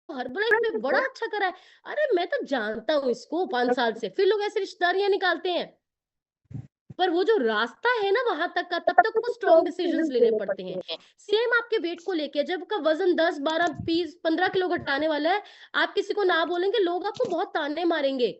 Herbalife में बड़ा अच्छा करा है। अरे मैं तो जानता हूँ इसको 5 साल से। फिर लोग ऐसे रिश्तेदारियाँ निकालते हैं। पर वो जो रास्ता है ना वहां तक का, तब तक को स्ट्रॉन्ग डिसीजंस लेने पड़ते हैं। सेम आपके वेट को लेके, जब का वजन 10 12 20 15 किलो घटाने वाला है, आप किसी को ना बोलेंगे, लोग आपको बहुत ताने मारेंगे,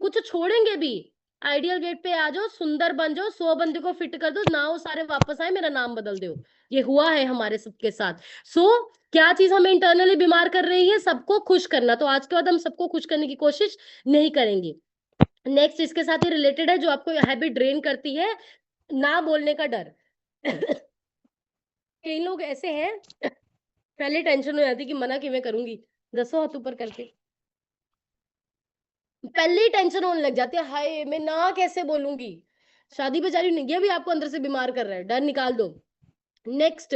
कुछ छोड़ेंगे भी। आइडियल वेट पे आ जाओ, सुंदर बन जाओ, 100 बंदे को फिट कर दो ना, वो सारे वापस आए, मेरा नाम बदल दो। ये हुआ है हमारे सबके साथ। सो क्या चीज हमें इंटरनली बीमार कर रही है? सबको खुश करना। तो आज के बाद हम सबको खुश करने की कोशिश नहीं करेंगे। नेक्स्ट इसके साथ ही रिलेटेड है, जो आपको हैबिट ड्रेन करती है, ना बोलने का डर। कई लोग ऐसे हैं, पहले टेंशन हो जाती कि मना किਵੇਂ करूंगी, दसो हाथ ऊपर करके। पहले ही टेंशन होने लग जाती है, हाय मैं ना कैसे बोलूंगी। शादी बेचारी नहीं, ये भी आपको अंदर से बीमार कर रहा है, डर निकाल दो। नेक्स्ट,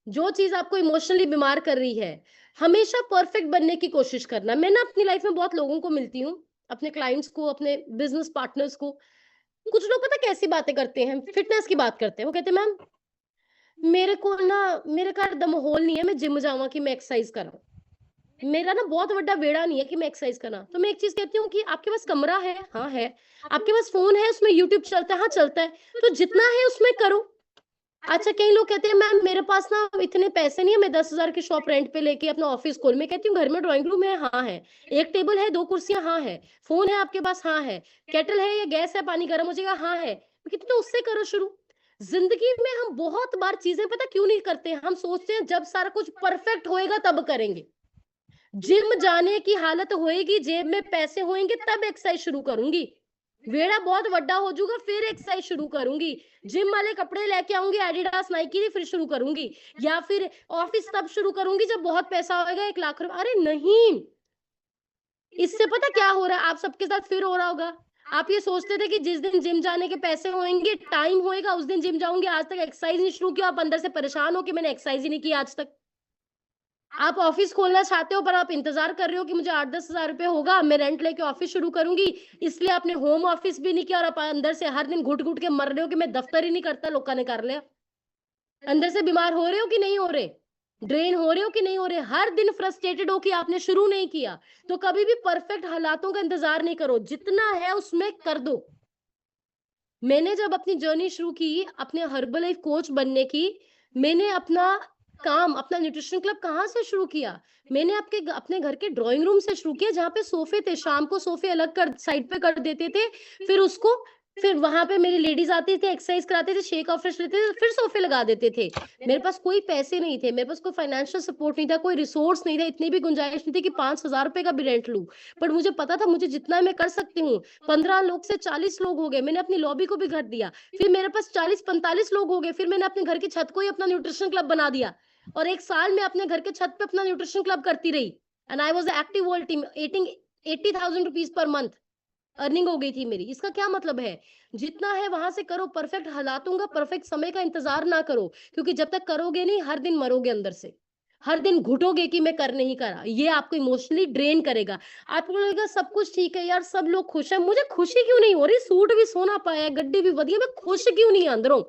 जो चीज आपको इमोशनली बीमार कर रही है, हमेशा परफेक्ट बनने की कोशिश करना। मैं ना अपनी लाइफ में बहुत लोगों को मिलती हूँ, अपने क्लाइंट्स को, अपने बिजनेस पार्टनर्स को। कुछ लोग पता कैसी बातें करते हैं, फिटनेस की बात करते हैं। वो कहते हैं मैम, मेरे को ना, मेरे घर द माहौल नहीं है मैं जिम जावा कि मैं एक्सरसाइज करा। मेरा ना बहुत बड़ा वेड़ा नहीं है कि मैं एक्सरसाइज करा। तो मैं एक चीज कहती हूँ कि आपके पास कमरा है, हाँ है। आपके पास फोन है, उसमें यूट्यूब चलता है, हाँ चलता है। तो जितना है उसमें करो। अच्छा, कई लोग कहते हैं मैम मेरे पास ना इतने पैसे नहीं है, मैं 10,000 की शॉप रेंट पे लेके अपना ऑफिस खोल। मैं कहती हूँ घर में ड्राइंग रूम है, हाँ है। एक टेबल है, 2 कुर्सियां, हाँ है। फोन है आपके पास, हाँ है। केटल है या गैस है, पानी गर्म हो जाएगा, हाँ है। मैं कहती हूँ तो उससे करो शुरू। जिंदगी में हम बहुत बार चीजें पता क्यों नहीं करते हैं? हम सोचते हैं जब सारा कुछ परफेक्ट होएगा तब करेंगे। जिम जाने की हालत होएगी, जेब में पैसे होंगे, तब एक्सरसाइज शुरू करूंगी। वेड़ा बहुत बड़ा हो जाऊगा फिर एक्सरसाइज शुरू करूंगी। जिम वाले कपड़े लेके आऊंगी, एडिडास नाइकी के, फिर शुरू करूंगी। या फिर ऑफिस तब शुरू करूंगी जब बहुत पैसा होएगा, 1 लाख रुपए। अरे नहीं, इससे पता क्या हो रहा है आप सबके साथ फिर हो रहा होगा। आप ये सोचते थे कि जिस दिन जिम जाने के पैसे होंगे, टाइम होएगा, उस दिन जिम जाऊंगी। आज तक एक्सरसाइज नहीं शुरू किया, आप अंदर से परेशान हो कि मैंने एक्सरसाइज ही नहीं की आज तक। आप ऑफिस खोलना चाहते हो, पर आप इंतजार कर रहे हो कि मुझे 8-10 हजार रुपए होगा, मैं रेंट लेके ऑफिस शुरू करूंगी। इसलिए आपने होम ऑफिस भी नहीं किया, और आप अंदर से हर दिन घुट घुट के मर रहे हो कि मैं दफ्तर ही नहीं करता, लोगों ने कर लिया। अंदर से बीमार हो रहे हो कि नहीं हो रहे? ड्रेन हो रहे हो कि नहीं हो रहे? हर दिन फ्रस्ट्रेटेड हो कि आपने शुरू नहीं किया। तो कभी भी परफेक्ट हालातों का इंतजार नहीं करो, जितना है उसमें कर दो। मैंने जब अपनी जर्नी शुरू की अपने हर्बल लाइफ कोच बनने की, मैंने अपना काम, अपना न्यूट्रिशन क्लब कहाँ से शुरू किया? मैंने अपने घर के ड्राइंग रूम से शुरू किया, जहाँ पे सोफे थे। शाम को सोफे अलग कर साइड पे कर देते थे। फिर उसको, फिर वहां पे मेरी लेडीज आती थी, एक्सरसाइज कराते थे, शेक ऑफ लेते थे, फिर सोफे लगा देते थे। मेरे पास कोई पैसे नहीं थे, मेरे पास कोई फाइनेंशियल सपोर्ट नहीं था, कोई रिसोर्स नहीं था, इतनी भी गुंजाइश नहीं थी कि 5,000 रुपए का भी रेंट लूं। पर मुझे पता था मुझे जितना मैं कर सकती हूँ। 15 लोग से 40 लोग हो गए, मैंने अपनी लॉबी को भी घर दिया। फिर मेरे पास 40-45 लोग हो गए, फिर मैंने अपने घर की छत को ही अपना न्यूट्रिशन क्लब बना दिया। और 1 साल में अपने घर के छत पे अपना न्यूट्रिशन क्लब करती रही। And I was active world team, 80,000 rupees per month earning हो गई थी मेरी। इसका क्या मतलब है? जितना है वहाँ से करो, परफेक्ट हालातों का, परफेक्ट समय का इंतज़ार ना करो, क्योंकि जब तक करोगे नहीं, हर दिन मरोगे अंदर से। हर दिन घुटोगे कि मैं कर नहीं करा, ये आपको इमोशनली ड्रेन करेगा। आपको लगेगा सब कुछ ठीक है यार, सब लोग खुश हैं, मुझे खुशी क्यों नहीं हो रही? सूट भी सोना पाया है, गड्डी भी बढ़िया, मैं खुश क्यों नहीं अंदरों?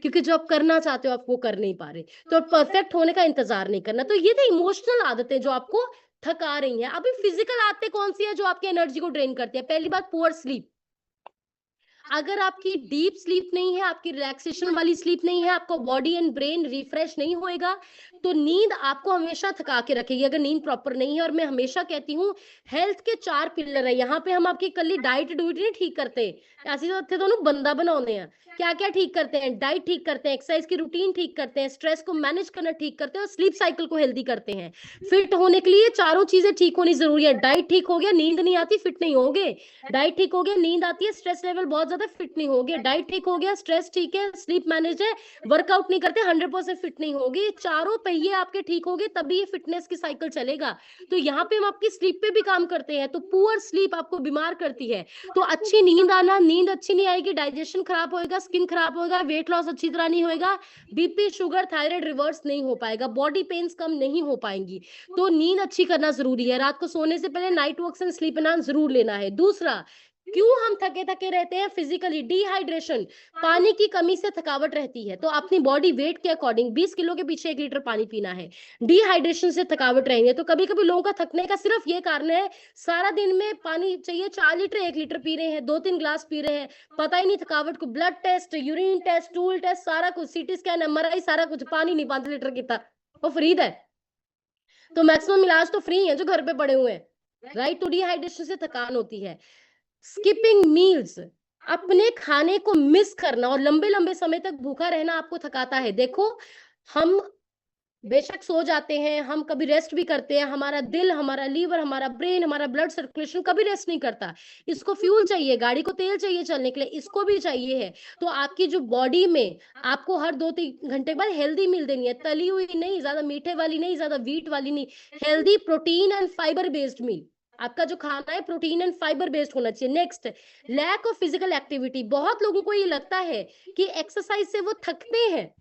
क्योंकि जो आप करना चाहते हो आप वो कर नहीं पा रहे। तो परफेक्ट होने का इंतजार नहीं करना। तो ये थे इमोशनल आदतें जो आपको थका रही हैं। अभी फिजिकल आदतें कौन सी है जो आपकी एनर्जी को ड्रेन करती है? पहली बात, पुअर स्लीप। अगर आपकी डीप स्लीप नहीं है, आपकी रिलैक्सेशन वाली स्लीप नहीं है, आपका बॉडी एंड ब्रेन रिफ्रेश नहीं होएगा, तो नींद आपको हमेशा थका के रखेगी, अगर नींद प्रॉपर नहीं है। और मैं हमेशा कहती हूँ, हेल्थ के 4 पिलर है। यहाँ पे हम आपकी कल्ली डाइट डुइट नहीं ठीक करते, ऐसे तो थे दोनों बंदा बनाने हैं। क्या क्या ठीक करते हैं? डाइट ठीक करते हैं, एक्सरसाइज की रूटीन ठीक करते हैं, स्ट्रेस को मैनेज करना ठीक करते हैं, और स्लीप साइकिल को हेल्दी करते हैं। फिट होने के लिए चारों चीजें ठीक होनी जरूरी है। डाइट ठीक हो गया, नींद नहीं आती, फिट नहीं होगे। डाइट ठीक हो गया, नींद आती है, स्ट्रेस लेवल बहुत ज्यादा, फिट नहीं हो गया। डाइट ठीक हो गया, स्ट्रेस ठीक है, स्लीप मैनेज है, वर्कआउट नहीं करते, 100% फिट नहीं होगी। चारों पहिए आपके ठीक हो गए, तभी ये फिटनेस की साइकिल चलेगा। तो यहाँ पे हम आपकी स्लीप पे भी काम करते हैं। तो पुअर स्लीप आपको बीमार करती है। तो अच्छी नींद आना, नींद अच्छी नहीं आएगी, डाइजेशन खराब होएगा, स्किन खराब होएगा, वेट लॉस अच्छी तरह नहीं होएगा, बीपी शुगर थायराइड रिवर्स नहीं हो पाएगा, बॉडी पेन्स कम नहीं हो पाएंगी। तो नींद अच्छी करना जरूरी है। रात को सोने से पहले नाइट वॉक्स एंड स्लीप एनान जरूर लेना है। दूसरा, क्यों हम थके थके रहते हैं? फिजिकली डिहाइड्रेशन, पानी की कमी से थकावट रहती है। तो अपनी बॉडी वेट के अकॉर्डिंग 20 किलो के पीछे 1 लीटर पानी पीना है। डिहाइड्रेशन से थकावट रहेंगे तो कभी कभी लोगों का थकने का सिर्फ ये कारण है, सारा दिन में पानी चाहिए 4 लीटर 1 लीटर पी रहे हैं, 2-3 ग्लास पी रहे हैं, पता ही नहीं थकावट को। Blood test, urine test, stool test, सारा कुछ, सीटी स्कैन, एमआरआई, सारा कुछ, पानी नहीं 5 लीटर कितना वो फ्री है। तो मैक्सिमम इलाज तो फ्री है जो घर पे पड़े हुए हैं, राइट। तो डिहाइड्रेशन से थकान होती है। स्किपिंग मील्स, अपने खाने को मिस करना और लंबे लंबे समय तक भूखा रहना आपको थकाता है। देखो, हम बेशक सो जाते हैं, हम कभी रेस्ट भी करते हैं, हमारा दिल, हमारा लीवर, हमारा ब्रेन, हमारा ब्लड सर्कुलेशन कभी रेस्ट नहीं करता। इसको फ्यूल चाहिए, गाड़ी को तेल चाहिए चलने के लिए, इसको भी चाहिए है। तो आपकी जो बॉडी में आपको हर 2-3 घंटे बाद हेल्दी मील देनी है, तली हुई नहीं, ज्यादा मीठे वाली नहीं, ज्यादा वीट वाली नहीं, healthy protein and fibre based meal. आपका जो खाना है प्रोटीन एंड फाइबर बेस्ड होना चाहिए। Next, lack of physical activity. बहुत लोगों को ये लगता है कि एक्सरसाइज से वो थकते हैं।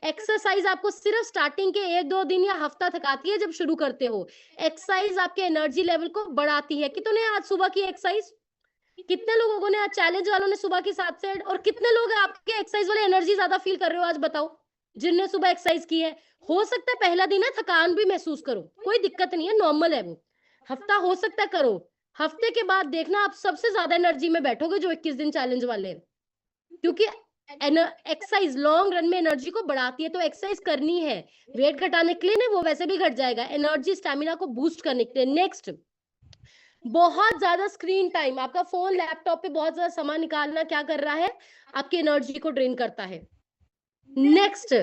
एक्सरसाइज आपको सिर्फ स्टार्टिंग के 1-2 दिन या हफ्ता थकाती है जब शुरू करते हो। एक्सरसाइज आपके एनर्जी लेवल को बढ़ाती है। कितने आज सुबह की एक्सरसाइज, कितने लोगों ने आज चैलेंज वालों ने सुबह की 7 से 8, और कितने लोग आपके एक्सरसाइज वाले एनर्जी ज्यादा फील कर रहे हो आज बताओ, जिनने सुबह एक्सरसाइज की है। हो सकता है पहला दिन है थकान भी महसूस करो, कोई दिक्कत नहीं है, नॉर्मल है वो। हफ्ता हो सकता है करो, हफ्ते के बाद देखना आप सबसे ज्यादा एनर्जी में बैठोगे जो 21 दिन चैलेंज वाले हैं। क्योंकि एक्सरसाइज लॉन्ग रन में एनर्जी को बढ़ाती है। तो एक्सरसाइज करनी है, वेट घटाने के लिए नहीं, वो वैसे भी घट जाएगा, एनर्जी स्टैमिना को बूस्ट करने के लिए। नेक्स्ट, बहुत ज्यादा स्क्रीन टाइम, आपका फोन लैपटॉप पे बहुत ज्यादा समय निकालना क्या कर रहा है, आपकी एनर्जी को ड्रेन करता है। नेक्स्ट,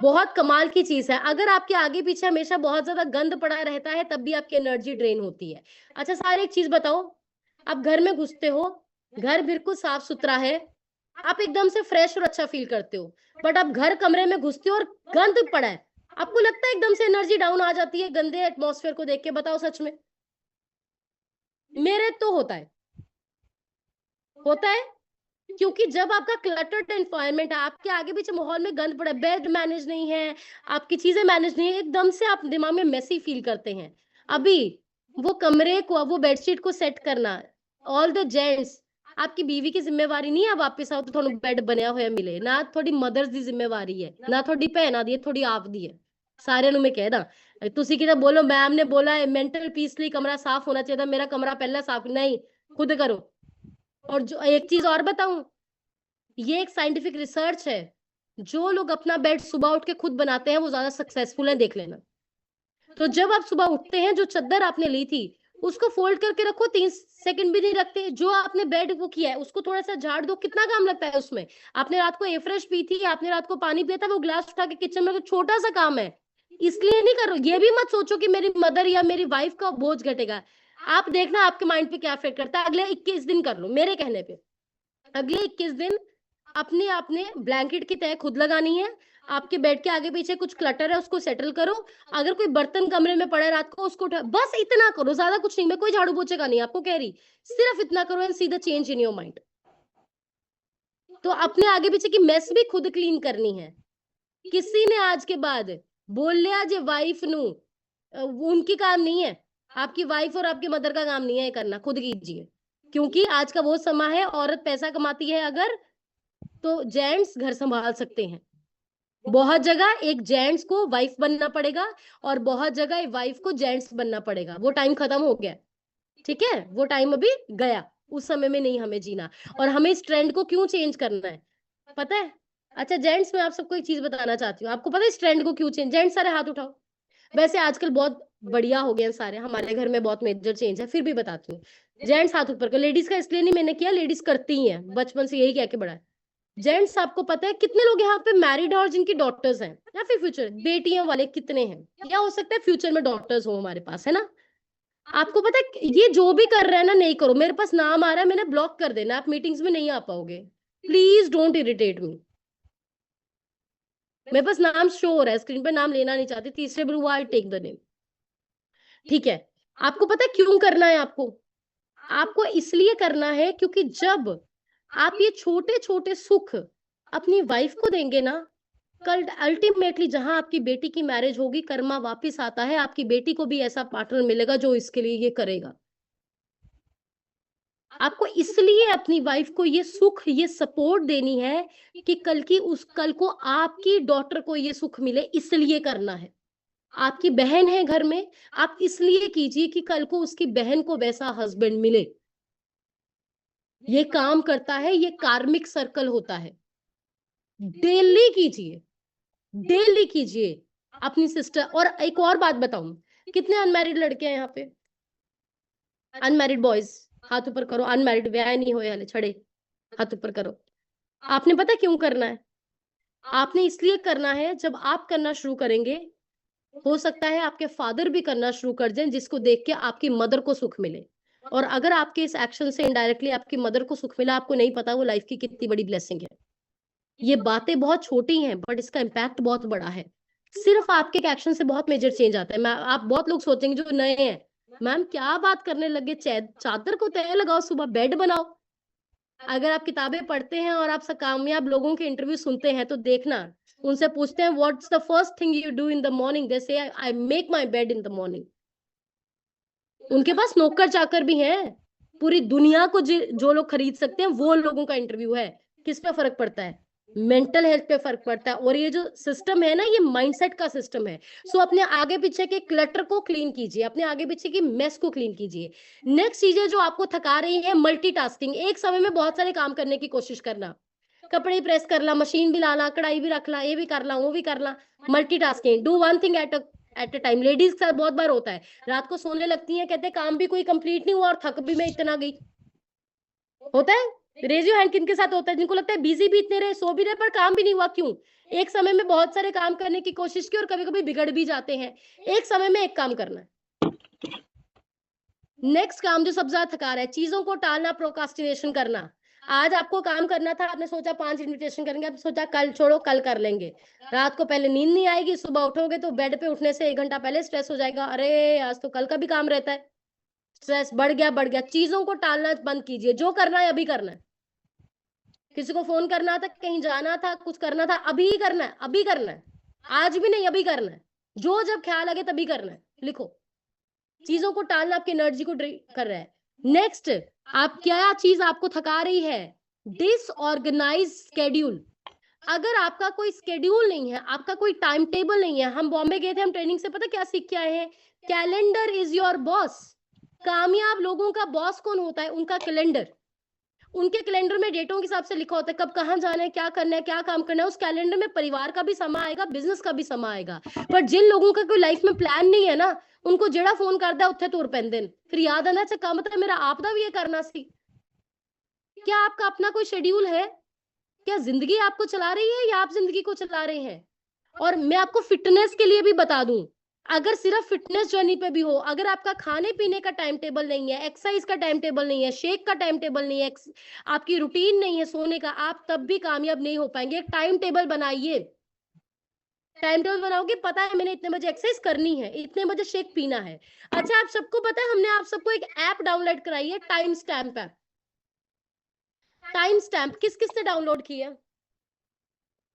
बहुत कमाल की चीज है, अगर आपके आगे पीछे हमेशा बहुत ज्यादा गंद पड़ा रहता है तब भी आपकी एनर्जी ड्रेन होती है। अच्छा सारे एक चीज बताओ, आप घर में घुसते हो, घर बिल्कुल साफ सुथरा है, आप एकदम से फ्रेश और अच्छा फील करते हो, बट आप घर कमरे में घुसते हो और गंद पड़ा है, आपको लगता है एकदम से एनर्जी डाउन आ जाती है गंदे एटमॉस्फेयर को देख के? बताओ सच में। मेरे तो होता है, क्योंकि जब आपका क्लटर्ड एनवायरनमेंट है, आपके आगे पीछे माहौल में गंद पड़ा है, बेड मैनेज नहीं है, आपकी चीजें मैनेज नहीं है, एकदम से आप दिमाग में मेसी फील करते हैं। अभी वो कमरे को, वो बेडशीट को सेट करना, ऑल द जेंट्स, आपकी बीवी की जिम्मेवारी नहीं है। वापस आओ तो थोड़ा बेड बनया हुआ मिले ना, थोड़ी मदर्स दी जिम्मेवारी है ना, थोड़ी भैना दी है, थोड़ी आप दी है। सारे ਨੂੰ मैं कहदा तुसी किते बोलो मैम ने बोला है मेंटल पीस ਲਈ कमरा साफ होना चाहिए था, मेरा कमरा पहले साफ नहीं, खुद करो। और जो एक चीज और बताऊं, ये एक साइंटिफिक रिसर्च है, जो लोग अपना बेड सुबह उठ के खुद बनाते हैं वो ज्यादा सक्सेसफुल है, देख लेना। तो जब आप सुबह उठते हैं, जो चादर आपने ली थी उसको फोल्ड करके रखो, 3 सेकंड भी नहीं रखते। जो आपने बेड वो किया है उसको थोड़ा सा झाड़ दो, कितना काम लगता है उसमें। आपने रात को एफ्रेश पी थी, आपने रात को पानी पिया था, वो ग्लास उठा के किचन में, तो छोटा सा काम है, इसलिए नहीं करो। ये भी मत सोचो कि मेरी मदर या मेरी वाइफ का बोझ घटेगा। आप देखना आपके माइंड पे क्या इफेक्ट करता है। अगले 21 दिन कर लो मेरे कहने पे, अगले 21 दिन अपने आपने ब्लैंकेट की तह खुद लगानी है। आपके बेड के आगे पीछे कुछ क्लटर है उसको सेटल करो, अगर कोई बर्तन कमरे में पड़ा है रात को उसको उठा, बस इतना करो, ज्यादा कुछ नहीं। मैं कोई झाड़ू पोछे का नहीं आपको कह रही, सिर्फ इतना करो and see the change in your mind. तो अपने आगे पीछे की मेस भी खुद क्लीन करनी है। किसी ने आज के बाद बोल लिया जे वाइफ नु, उनकी काम नहीं है, आपकी वाइफ और आपकी मदर का काम नहीं है ये करना, खुद कीजिए। क्योंकि आज का वो समय है, औरत पैसा कमाती है अगर, तो जेंट्स घर संभाल सकते हैं। बहुत जगह एक जेंट्स को वाइफ बनना पड़ेगा और बहुत जगह वाइफ को जेंट्स बनना पड़ेगा, वो टाइम खत्म हो गया। ठीक है, वो टाइम अभी गया, उस समय में नहीं हमें जीना। और हमें इस ट्रेंड को क्यों चेंज करना है पता है? अच्छा जेंट्स, मैं आप सबको एक चीज बताना चाहती हूँ, आपको पता है इस ट्रेंड को क्यों चेंज? जेंट्स सारे हाथ उठाओ। वैसे आजकल बहुत बढ़िया हो गया सारे, हमारे घर में बहुत मेजर चेंज है, फिर भी बताती हूँ। जेंट्स हाथ ऊपर कर, लेडीज का इसलिए नहीं मैंने किया, लेडीज करती ही है, बचपन से यही कह के बड़ा है। जेंट्स, आपको पता है कितने लोग यहाँ पे मैरिड है और जिनकी डॉटर्स हैं, या फिर फ्यूचर बेटियां वाले कितने हैं, या हो सकता है फ्यूचर में डॉटर्स हो हमारे पास, है ना? आपको पता है ये जो भी कर रहे हैं ना, नहीं करो। मेरे पास नाम आ रहा है, मैंने ब्लॉक कर देना, आप मीटिंग्स में नहीं आ पाओगे। Please don't irritate me. मेरे पास नाम शो हो रहा है स्क्रीन पे, नाम लेना नहीं चाहती, तीसरे पर हुआ, आई टेक द नेम। ठीक है, आपको पता है क्यों करना है? आपको इसलिए करना है क्योंकि जब आप ये छोटे छोटे सुख अपनी वाइफ को देंगे ना, कल अल्टीमेटली जहां आपकी बेटी की मैरिज होगी, कर्मा वापिस आता है, आपकी बेटी को भी ऐसा पार्टनर मिलेगा जो इसके लिए ये करेगा। आपको इसलिए अपनी वाइफ को ये सुख, ये सपोर्ट देनी है कि कल को आपकी डॉटर को ये सुख मिले, इसलिए करना है। आपकी बहन है घर में, आप इसलिए कीजिए कि कल को उसकी बहन को वैसा हस्बैंड मिले। ये काम करता है, ये कार्मिक सर्कल होता है। डेली कीजिए, डेली कीजिए अपनी सिस्टर। और एक और बात बताऊं, कितने अनमैरिड लड़के हैं यहाँ पे? अनमैरिड बॉयज हाथ ऊपर करो। अनमैरिड ब्याह नहीं होए हले छड़े, हाथ ऊपर करो। आपने पता क्यों करना है? आपने इसलिए करना है, जब आप करना शुरू करेंगे, हो सकता है आपके फादर भी करना शुरू कर दें, जिसको देख के आपकी मदर को सुख मिले। और अगर आपके इस एक्शन से इनडायरेक्टली आपकी मदर को सुख मिला, आपको नहीं पता वो लाइफ की कितनी बड़ी ब्लेसिंग है। ये बातें बहुत छोटी हैं, बट इसका इम्पैक्ट बहुत बड़ा है। सिर्फ आपके एक एक्शन से बहुत मेजर चेंज आता है। मैं आप बहुत लोग सोचेंगे जो नए हैं, मैम क्या बात करने लगे, चादर को तय लगाओ, सुबह बेड बनाओ। अगर आप किताबें पढ़ते हैं और आप कामयाब लोगों के इंटरव्यू सुनते हैं, तो देखना, उनसे पूछते हैं what's the first thing you do in the morning, they say I make my bed in the morning. उनके पास नौकर चाकर भी हैं, पूरी दुनिया को जो लोग खरीद सकते हैं वो लोगों का इंटरव्यू है। किस पे फर्क पड़ता है? मेंटल हेल्थ पे फर्क पड़ता है। और ये जो सिस्टम है ना, ये माइंडसेट का सिस्टम है। सो अपने आगे पीछे के क्लटर को क्लीन कीजिए, अपने आगे पीछे की मेस को क्लीन कीजिए। नेक्स्ट चीजें जो आपको थका रही है, मल्टीटास्किंग, एक समय में बहुत सारे काम करने की कोशिश करना। कपड़े प्रेस कर ला, मशीन भी लाना, कढ़ाई भी रख ला, ये भी कर ला, वो भी कर ला। Multitasking, do one thing at a time. Ladies के साथ बहुत बार होता है, रात को सोने लगती हैं, कहते हैं काम भी कोई कंप्लीट नहीं हुआ और थक भी मैं इतना गई। होता है? रेज योर हैंड, किनके साथ होता है जिनको लगता है बिजी भी इतने रहे, सो भी रहे, पर काम भी नहीं हुआ? क्यों? एक समय में बहुत सारे काम करने की कोशिश की और कभी कभी बिगड़ भी जाते हैं। एक समय में एक काम करना है। नेक्स्ट काम जो सबसे ज्यादा थका रहा है, चीजों को टालना, प्रोकास्टिनेशन करना। आज आपको काम करना था, आपने सोचा 5 इन्विटेशन करेंगे, आपने सोचा कल छोड़ो, कल कर लेंगे। रात को पहले नींद नहीं आएगी, सुबह उठोगे तो बेड पे उठने से 1 घंटा पहले स्ट्रेस हो जाएगा, अरे आज तो कल का भी काम रहता है। स्ट्रेस बढ़ गया, बढ़ गया। चीजों को टालना बंद कीजिए, जो करना है अभी करना है। किसी को फोन करना था, कहीं जाना था, कुछ करना था, अभी ही करना है, अभी करना है। आज भी नहीं, अभी करना है। जो जब ख्याल लगे तभी करना है। लिखो, चीजों को टालना आपकी एनर्जी को ड्रेन कर रहा है। नेक्स्ट, आप क्या चीज आपको थका रही है? Disorganise schedule. अगर आपका कोई स्केड्यूल नहीं है, आपका कोई टाइम टेबल नहीं है। हम बॉम्बे गए थे, हम ट्रेनिंग से पता क्या सीख के आए हैं? Calendar is your boss. कामयाब लोगों का बॉस कौन होता है? उनका कैलेंडर। उनके कैलेंडर में डेटों के हिसाब से लिखा होता है, कब कहाँ जाना है, क्या करना है, क्या काम करना है। उस कैलेंडर में परिवार का भी समय आएगा, बिजनेस का भी समय आएगा। पर जिन लोगों का कोई लाइफ में प्लान नहीं है ना, उनको जेड़ा फोन करदा उत्थे तुर पैंदे ने, फिर याद आना अच्छा काम तो मेरा आपदा भी ये करना सी। क्या आपका अपना कोई शेड्यूल है? क्या जिंदगी आपको चला रही है या आप जिंदगी को चला रहे हैं? और मैं आपको फिटनेस के लिए भी बता दूं, अगर सिर्फ फिटनेस जर्नी पे भी हो, अगर आपका खाने पीने का टाइम टेबल नहीं है, एक्सरसाइज का टाइम टेबल नहीं है, शेक का टाइम टेबल नहीं है, आपकी रूटीन नहीं है सोने का, आप तब भी कामयाब नहीं हो पाएंगे। टाइम टेबल बनाइए। टाइम टेबल बनाओगे, पता है मैंने इतने बजे एक्सरसाइज करनी है, इतने बजे शेक पीना है। अच्छा, आप सबको पता है, हमने आप सबको एक ऐप डाउनलोड कराई है, time stamp app. Time stamp किस किस ने डाउनलोड किया?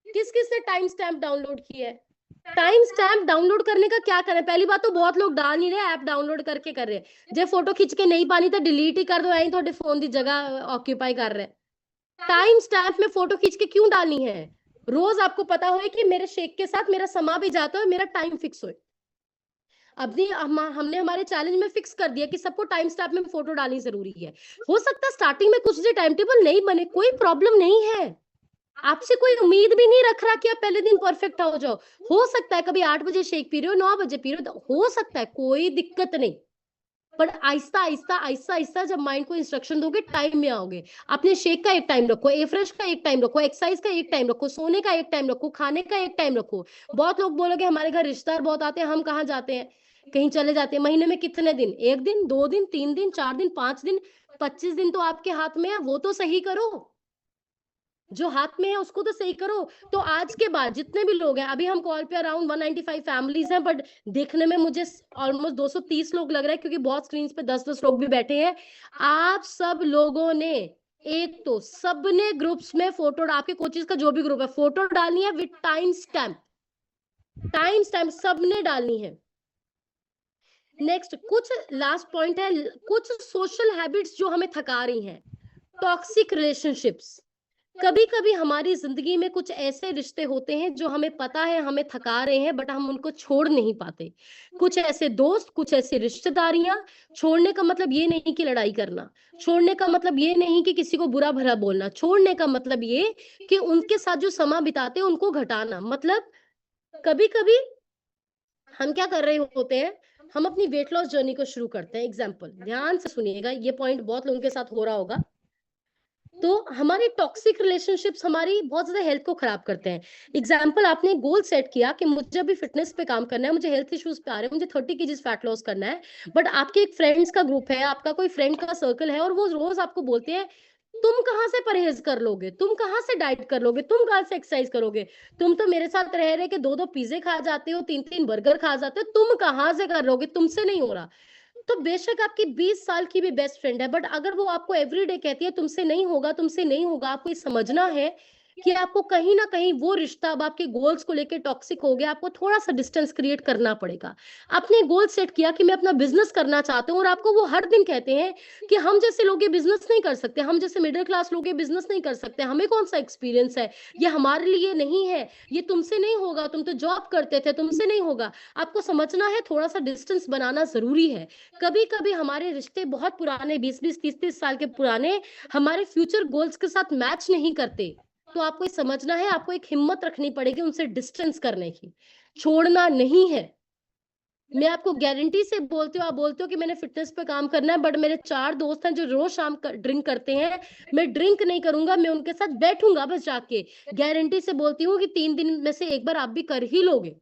किस किस ने टाइम स्टैम्प डाउनलोड किया है? टाइम स्टैम्प डाउनलोड करने का क्या करना है? पहली बात तो बहुत लोग डाल नहीं रहे, ऐप डाउनलोड करके कर रहे हैं। जे फोटो खींच के नहीं पानी तो डिलीट ही कर दो, यही थोड़े फोन की जगह ऑक्यूपाई कर रहे हैं। टाइम स्टैम्प में फोटो खींच के क्यों डालनी है? रोज आपको पता हो कि मेरे शेक के साथ मेरा समा भी जाता है, मेरा टाइम फिक्स हो। अभी हमने हमारे चैलेंज में फिक्स कर दिया कि सबको टाइम स्टैम्प में फोटो डालनी जरूरी है। हो सकता है स्टार्टिंग में कुछ टाइम टेबल नहीं बने, कोई प्रॉब्लम नहीं है। आपसे कोई उम्मीद भी नहीं रख रहा कि आप पहले दिन परफेक्ट हो जाओ। हो सकता है कभी 8 बजे शेक पी रहे हो, 9 बजे पी रहे हो, हो सकता है, कोई दिक्कत नहीं। पर आहिस्ता आहिस्ता आहिस्ता आहिस्ता जब माइंड को इंस्ट्रक्शन दोगे, टाइम में आओगे। अपने शेक का एक टाइम रखो, एफ्रेश का एक टाइम रखो, एक्सरसाइज का एक टाइम रखो, सोने का एक टाइम रखो, खाने का एक टाइम रखो। बहुत लोग बोलोगे हमारे घर रिश्तेदार बहुत आते हैं, हम कहाँ जाते हैं, कहीं चले जाते हैं। महीने में कितने दिन? 1 दिन, 2 दिन, 3 दिन, 4 दिन, 5 दिन, 25 दिन तो आपके हाथ में है, वो तो सही करो। जो हाथ में है उसको तो सही करो। तो आज के बाद जितने भी लोग हैं, अभी हम कॉल पे अराउंड 195 फैमिलीज हैं, बट देखने में मुझे ऑलमोस्ट 230 लोग लग रहा है, क्योंकि बहुत स्क्रीन पे 10-10 लोग भी बैठे हैं। आप सब लोगों ने, एक तो सबने ग्रुप्स में फोटो, आपके कोचेस का जो भी ग्रुप है, फोटो डालनी है with time stamp. Time stamp सबने डालनी है। नेक्स्ट कुछ लास्ट पॉइंट है, कुछ सोशल हैबिट्स जो हमें थका रही हैं। टॉक्सिक रिलेशनशिप्स, कभी कभी हमारी जिंदगी में कुछ ऐसे रिश्ते होते हैं जो हमें पता है हमें थका रहे हैं, बट हम उनको छोड़ नहीं पाते। कुछ ऐसे दोस्त, कुछ ऐसी रिश्तेदारियां, छोड़ने का मतलब ये नहीं कि लड़ाई करना, छोड़ने का मतलब ये नहीं कि किसी को बुरा भला बोलना, छोड़ने का मतलब ये कि उनके साथ जो समय बिताते हैं उनको घटाना। मतलब कभी कभी हम क्या कर रहे होते हैं, हम अपनी वेट लॉस जर्नी को शुरू करते हैं। एग्जाम्पल ध्यान से सुनिएगा, ये पॉइंट बहुत लोगों के साथ हो रहा होगा। तो हमारी टॉक्सिक रिलेशनशिप्स हमारी बहुत ज्यादा हेल्थ को खराब करते हैं। एग्जाम्पल, आपने गोल सेट किया कि मुझे अभी फिटनेस पे काम करना है, मुझे हेल्थ इश्यूज पे आ रहे हैं, मुझे 30 kg फैट लॉस करना है। बट आपके एक फ्रेंड्स का ग्रुप है, आपका कोई फ्रेंड का सर्कल है, और वो रोज आपको बोलते हैं तुम कहाँ से परहेज कर लोगे, तुम कहाँ से डाइट कर लोगे, तुम कहाँ से एक्सरसाइज करोगे, तुम तो मेरे साथ रह रहे के 2-2 पिज्जे खा जाते हो, 3-3 बर्गर खा जाते हो, तुम कहाँ से कर लोगे, तुमसे नहीं हो रहा। तो बेशक आपकी 20 साल की भी बेस्ट फ्रेंड है, बट अगर वो आपको एवरीडे कहती है तुमसे नहीं होगा, तुमसे नहीं होगा, आपको ये समझना है कि आपको कहीं ना कहीं वो रिश्ता अब आपके गोल्स को लेकर टॉक्सिक हो गया, आपको थोड़ा सा डिस्टेंस क्रिएट करना पड़ेगा। आपने गोल सेट किया कि मैं अपना बिजनेस करना चाहता हूँ, और आपको वो हर दिन कहते हैं कि हम जैसे लोग ये बिजनेस नहीं कर सकते, हम जैसे मिडिल क्लास लोग ये बिजनेस नहीं कर सकते, हमें कौन सा एक्सपीरियंस है, ये हमारे लिए नहीं है, ये तुमसे नहीं होगा, तुम तो जॉब करते थे, तुमसे नहीं होगा। आपको समझना है थोड़ा सा डिस्टेंस बनाना जरूरी है। कभी कभी हमारे रिश्ते बहुत पुराने, 20-20 30-30 साल के पुराने, हमारे फ्यूचर गोल्स के साथ मैच नहीं करते। तो आपको ये समझना है, आपको एक हिम्मत रखनी पड़ेगी उनसे डिस्टेंस करने की, छोड़ना नहीं है। मैं आपको गारंटी से बोलती हूँ, आप बोलते हो कि मैंने फिटनेस पे काम करना है, बट मेरे 4 दोस्त हैं जो रोज शाम ड्रिंक करते हैं, मैं ड्रिंक नहीं करूंगा, मैं उनके साथ बैठूंगा बस जाके। गारंटी से बोलती हूँ कि 3 दिन में से एक बार आप भी कर ही लोगे।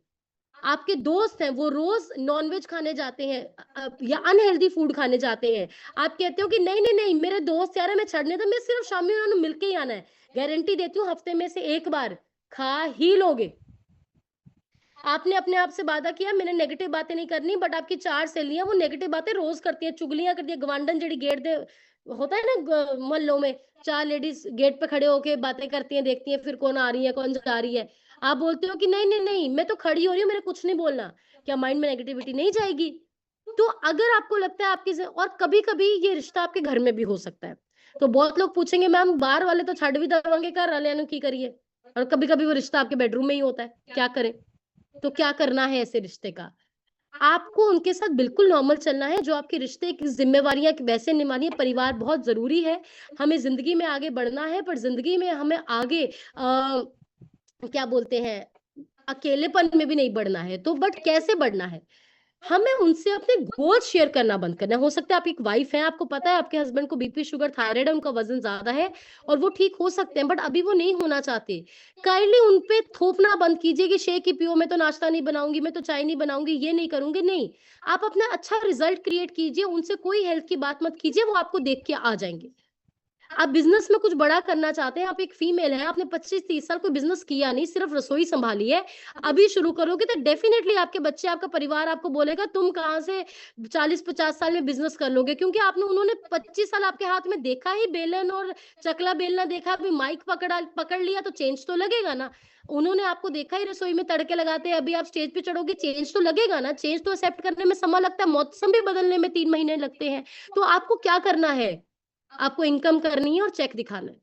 आपके दोस्त हैं वो रोज नॉनवेज खाने जाते हैं, या अनहेल्दी फूड खाने जाते हैं, आप कहते हो कि नहीं नहीं नहीं मेरे दोस्त यार है, मैं छड़ने तो मैं सिर्फ शाम में उन्होंने मिलके ही आना है। गारंटी देती हूँ हफ्ते में से एक बार खा ही लोगे। आपने अपने आप से वादा किया मैंने नेगेटिव बातें नहीं करनी, बट आपकी 4 सहेलियां वो नेगेटिव बातें रोज करती हैं, चुगलियां करती है, गवांडन जड़ी गेट दे होता है ना, मोहल्लों में 4 लेडीज गेट पे खड़े होके बातें करती हैं, देखती हैं फिर कौन आ रही है कौन जा रही है। आप बोलते हो कि नहीं नहीं नहीं मैं तो खड़ी हो रही हूँ, मेरे कुछ नहीं बोलना। क्या माइंड में नेगेटिविटी नहीं जाएगी? तो अगर आपको लगता है आपकी और कभी कभी ये रिश्ता आपके घर में भी हो सकता है। तो बहुत लोग पूछेंगे मैम बाहर वाले तो छड़ भी दवांगे कर रहे की करिए, और कभी कभी वो रिश्ता आपके बेडरूम में ही होता है, क्या करें? तो क्या करना है ऐसे रिश्ते का? आपको उनके साथ बिल्कुल नॉर्मल चलना है, जो आपके रिश्ते की ज़िम्मेवारियाँ वैसे निभानी है। परिवार बहुत ज़रूरी है, हमें ज़िंदगी में आगे बढ़ना है, पर ज़िंदगी में हमें आगे क्या बोलते हैं, अकेलेपन में भी नहीं बढ़ना है। तो बट कैसे बढ़ना है? हमें उनसे अपने गोल शेयर करना बंद करना है। हो सकता है आप एक वाइफ हैं, आपको पता है आपके हस्बैंड को बीपी, शुगर, थायराइड है, उनका वज़न ज़्यादा है और वो ठीक हो सकते हैं, बट अभी वो नहीं होना चाहते। काइंडली उन पे थोपना बंद कीजिए कि शेक ही पियो, मैं तो नाश्ता नहीं बनाऊँगी, मैं तो चाय नहीं बनाऊँगी, ये नहीं करूँगी, नहीं। आप अपना अच्छा रिज़ल्ट क्रिएट कीजिए, उनसे कोई हेल्थ की बात मत कीजिए, वो आपको देख के आ जाएँगे। आप बिज़नेस में कुछ बड़ा करना चाहते हैं, आप एक फीमेल हैं, आपने 25-30 साल कोई बिज़नेस किया नहीं, सिर्फ रसोई सँभाली है, अभी शुरू करोगे तो डेफ़िनेटली आपके बच्चे, आपका परिवार आपको बोलेगा तुम कहाँ से 40-50 साल में बिज़नेस कर लोगे? क्योंकि आपने उन्होंने 25 साल आपके हाथ में देखा ही बेलन और चकला बेलना देखा, अभी माइक पकड़ लिया तो चेंज तो लगेगा ना। उन्होंने आपको देखा ही रसोई में तड़के लगाते, अभी आप स्टेज पे चढ़ोगे, चेंज तो लगेगा ना। चेंज तो एक्सेप्ट करने में समय लगता है, मौसम भी बदलने में 3 महीने लगते हैं। तो आपको क्या करना है? आपको इनकम करनी है और चेक दिखाना है।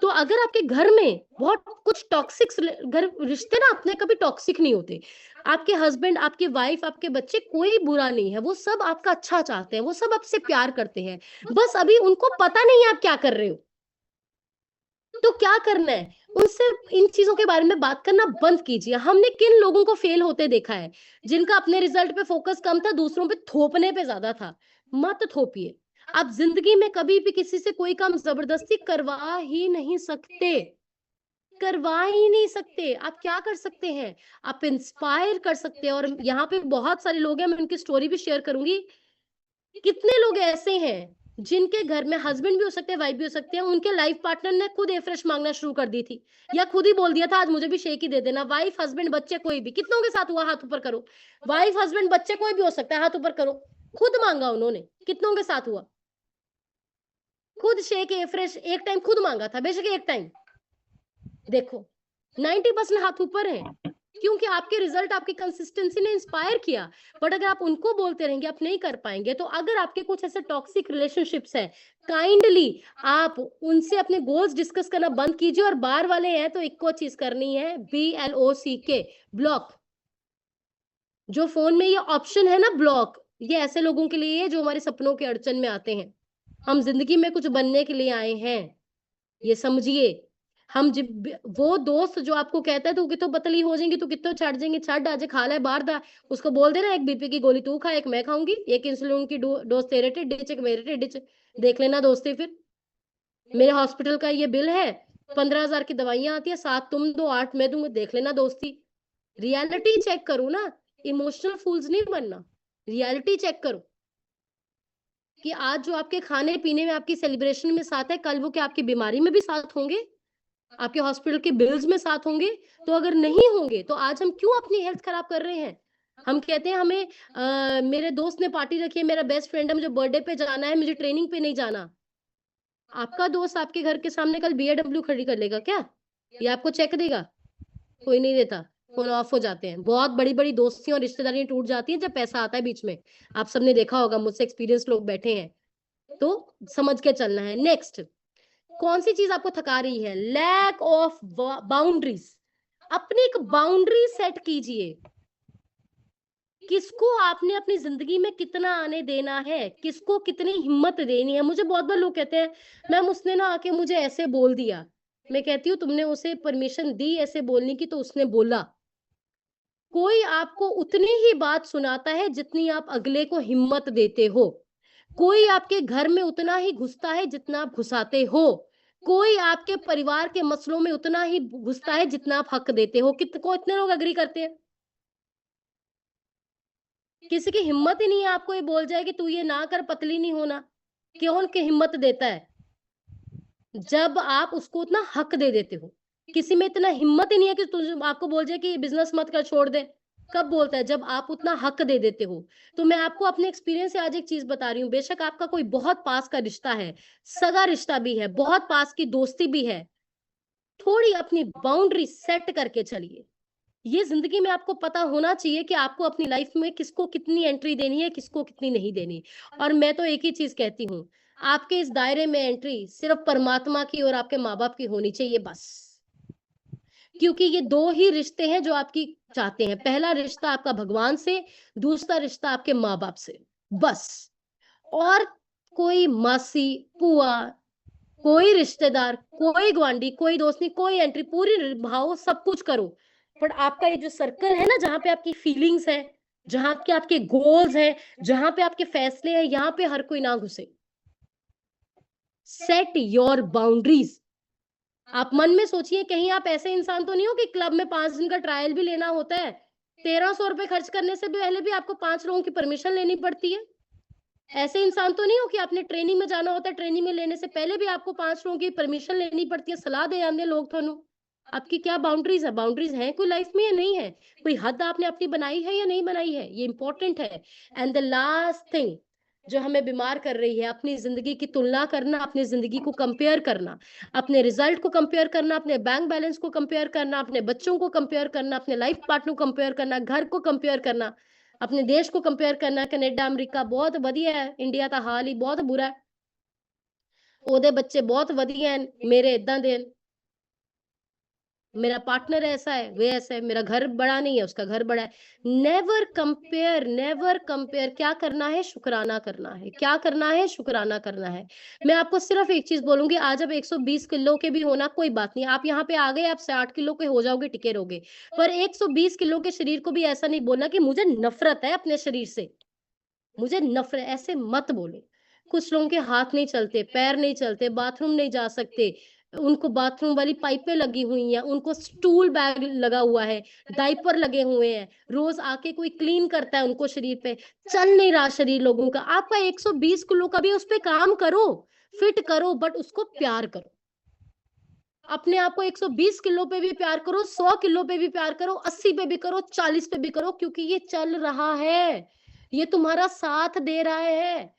तो अगर आपके घर में बहुत कुछ टॉक्सिक घर रिश्ते ना अपने कभी टॉक्सिक नहीं होते। आपके हस्बैंड, आपकी वाइफ, आपके बच्चे कोई बुरा नहीं है, वो सब आपका अच्छा चाहते हैं, वो सब आपसे प्यार करते हैं। बस अभी उनको पता नहीं है आप क्या कर रहे हो। तो क्या करना है? उनसे इन चीज़ों के बारे में बात करना बंद कीजिए। हमने किन लोगों को फेल होते देखा है, जिनका अपने रिज़ल्ट पे फ़ोकस कम था, दूसरों पे थोपने पे ज़्यादा था। मत थोपिए। आप ज़िंदगी में कभी भी किसी से कोई काम ज़बरदस्ती करवा ही नहीं सकते। करवा ही नहीं सकते। आप क्या कर सकते हैं? आप इंस्पायर कर सकते हैं, और यहाँ पे बहुत सारे लोग हैं, मैं उनकी स्टोरी भी शेयर करूँगी। कितने लोग ऐसे हैं जिनके घर में हस्बैंड भी हो सकते हैं, वाइफ भी हो सकते हैं, उनके लाइफ पार्टनर ने खुद एफ्रेश मांगना शुरू कर दी थी, या खुद ही बोल दिया था आज मुझे भी शेक ही दे देना। वाइफ, हस्बैंड, बच्चे, कोई भी, कितनों के साथ हुआ? हाथ ऊपर करो। वाइफ, हस्बैंड, बच्चे, कोई भी हो सकता है, हाथ ऊपर करो। खुद मांगा उन्होंने, कितनों के साथ हुआ? खुद शेक एफ्रेश एक टाइम खुद मांगा था, बेशक एक टाइम। देखो 90% हाथ ऊपर है। क्योंकि आपके रिजल्ट, आपकी कंसिस्टेंसी ने इंस्पायर किया। बट अगर आप उनको बोलते रहेंगे, आप नहीं कर पाएंगे। तो अगर आपके कुछ ऐसे टॉक्सिक रिलेशनशिप्स है, काइंडली आप उनसे अपने गोल्स डिस्कस करना बंद कीजिए। और बाहर वाले हैं तो एक को चीज करनी है, BLOCK, ब्लॉक। जो फोन में ये ऑप्शन है ना, ब्लॉक, ये ऐसे लोगों के लिए है जो हमारे सपनों के अड़चन में आते हैं। हम जिंदगी में कुछ बनने के लिए आए हैं, ये समझिए। हम जब वो दोस्त जो आपको कहता है तू कितो पतली हो जाएंगी, तू कितो छट जाएंगी, छट आज खा ले बाहर दा, उसको बोल देना एक बीपी की गोली तू खा, एक मैं खाऊंगी, एक इंसुलिन की डोज तेरे टिड्डी च, एक मेरे टिड्डी च। देख लेना दोस्ती फिर। मेरे हॉस्पिटल का ये बिल है, 15,000 की दवाइयां आती है, 7 तुम दो 8 मैं दूंगा, देख लेना दोस्ती। रियलिटी चेक करो ना, इमोशनल फूल्स नहीं बनना। रियलिटी चेक करो कि आज जो आपके खाने पीने में, आपकी सेलिब्रेशन में साथ है, कल वो क्या आपकी बीमारी में भी साथ होंगे, आपके हॉस्पिटल के बिल्स में साथ होंगे? तो अगर नहीं होंगे तो आज हम क्यों अपनी हेल्थ खराब कर रहे हैं? हम कहते हैं हमें मेरे दोस्त ने पार्टी रखी है, मेरा बेस्ट फ्रेंड है, मुझे बर्थडे पे जाना है, मुझे ट्रेनिंग पे नहीं जाना। आपका दोस्त आपके घर के सामने कल BMW खड़ी कर लेगा क्या? या आपको चेक देगा? कोई नहीं देता। फोन ऑफ हो जाते हैं। बहुत बड़ी-बड़ी दोस्तियाँ और रिश्तेदारियाँ टूट जाती हैं जब पैसा आता है बीच में। आप सबने देखा होगा, मुझसे एक्सपीरियंस लोग बैठे हैं। तो समझ के चलना है। नेक्स्ट, कौन सी चीज आपको थका रही है? Lack of boundaries. अपनी एक बाउंड्री सेट कीजिए। किसको आपने अपनी जिंदगी में कितना आने देना है, किसको कितनी हिम्मत देनी है। मुझे बहुत बार लोग कहते हैं मैम उसने ना आके मुझे ऐसे बोल दिया। मैं कहती हूँ तुमने उसे परमिशन दी ऐसे बोलने की तो उसने बोला। कोई आपको उतनी ही बात सुनाता है जितनी आप अगले को हिम्मत देते हो। कोई आपके घर में उतना ही घुसता है जितना आप घुसाते हो। कोई आपके परिवार के मसलों में उतना ही घुसता है जितना आप हक देते हो। को इतने लोग अग्री करते हैं? किसी की हिम्मत ही नहीं है आपको ये बोल जाए कि तू ये ना कर, पतली नहीं होना। कौन की हिम्मत देता है? जब आप उसको उतना हक दे देते हो। किसी में इतना हिम्मत ही नहीं है कि तुझे आपको बोल जाए कि बिजनेस मत कर, छोड़ दे। कब बोलता है? जब आप उतना हक दे देते हो। तो मैं आपको अपने एक्सपीरियंस से आज एक चीज बता रही हूँ, बेशक आपका कोई बहुत पास का रिश्ता है, सगा रिश्ता भी है, बहुत पास की दोस्ती भी है, थोड़ी अपनी बाउंड्री सेट करके चलिए। ये जिंदगी में आपको पता होना चाहिए कि आपको अपनी लाइफ में किसको कितनी एंट्री देनी है, किसको कितनी नहीं देनी। और मैं तो एक ही चीज कहती हूँ, आपके इस दायरे में एंट्री सिर्फ परमात्मा की और आपके माँ बाप की होनी चाहिए बस। क्योंकि ये दो ही रिश्ते हैं जो आपकी चाहते हैं। पहला रिश्ता आपका भगवान से, दूसरा रिश्ता आपके माँ बाप से, बस। और कोई मासी, पुआ, कोई रिश्तेदार, कोई ग्वांडी, कोई दोस्त नहीं, कोई एंट्री, पूरी निभाओ, सब कुछ करो। बट आपका ये जो सर्कल है ना, जहाँ पे आपकी फीलिंग्स है, जहाँ के आपके गोल्स हैं, जहाँ पे आपके फैसले हैं, यहाँ पे हर कोई ना घुसे। Set your boundaries. आप मन में सोचिए, कहीं आप ऐसे इंसान तो नहीं हो कि क्लब में 5 दिन का ट्रायल भी लेना होता है। 1300 रुपए खर्च करने से भी पहले भी आपको 5 लोगों की परमिशन लेनी पड़ती है। ऐसे इंसान तो नहीं हो कि आपने ट्रेनिंग में जाना होता है, ट्रेनिंग में लेने से पहले भी आपको 5 लोगों की परमिशन लेनी पड़ती है, सलाह दे आंदे लोग थानू। आपकी क्या बाउंड्रीज है? बाउंड्रीज है कोई लाइफ में या नहीं है? कोई हद आपने अपनी बनाई है या नहीं बनाई है? ये इंपॉर्टेंट है। एंड द लास्ट थिंग जो हमें बीमार कर रही है, अपनी जिंदगी की तुलना करना, अपनी जिंदगी को कंपेयर करना, अपने रिजल्ट को कंपेयर करना, अपने बैंक बैलेंस को कंपेयर करना, अपने बच्चों को कंपेयर करना, अपने लाइफ पार्टनर को कंपेयर करना, घर को कंपेयर करना, अपने देश को कंपेयर करना। कनाडा अमेरिका बहुत बढ़िया है, इंडिया का हाल ही बहुत बुरा है। ओदे बच्चे बहुत बढ़िया हैं, मेरे इदा दे। मेरा पार्टनर ऐसा है, वे ऐसा है, मेरा घर बड़ा नहीं है, उसका घर बड़ा है। Never compare, never compare. क्या करना है? शुक्राना करना है। क्या करना है? शुक्राना करना है। मैं आपको सिर्फ एक चीज बोलूंगी, आज आप 120 किलो के भी होना कोई बात नहीं, आप यहाँ पे आ गए, आप 60 किलो के हो जाओगे, टिके रहोगे। पर 120 किलो के शरीर को भी ऐसा नहीं बोलना कि मुझे नफरत है अपने शरीर से, मुझे नफरत, ऐसे मत बोले। कुछ लोगों के हाथ नहीं चलते, पैर नहीं चलते, बाथरूम नहीं जा सकते, उनको बाथरूम वाली पाइपें लगी हुई हैं, उनको स्टूल बैग लगा हुआ है, डायपर लगे हुए हैं, रोज आके कोई क्लीन करता है उनको, शरीर पे चल नहीं रहा शरीर लोगों का। आपका 120 किलो का भी उस पे काम करो, फिट करो, बट उसको प्यार करो। अपने आप को 120 किलो पे भी प्यार करो, 100 किलो पे भी प्यार करो, 80 पे भी करो, 40 पे भी करो, क्योंकि ये चल रहा है, ये तुम्हारा साथ दे रहा है।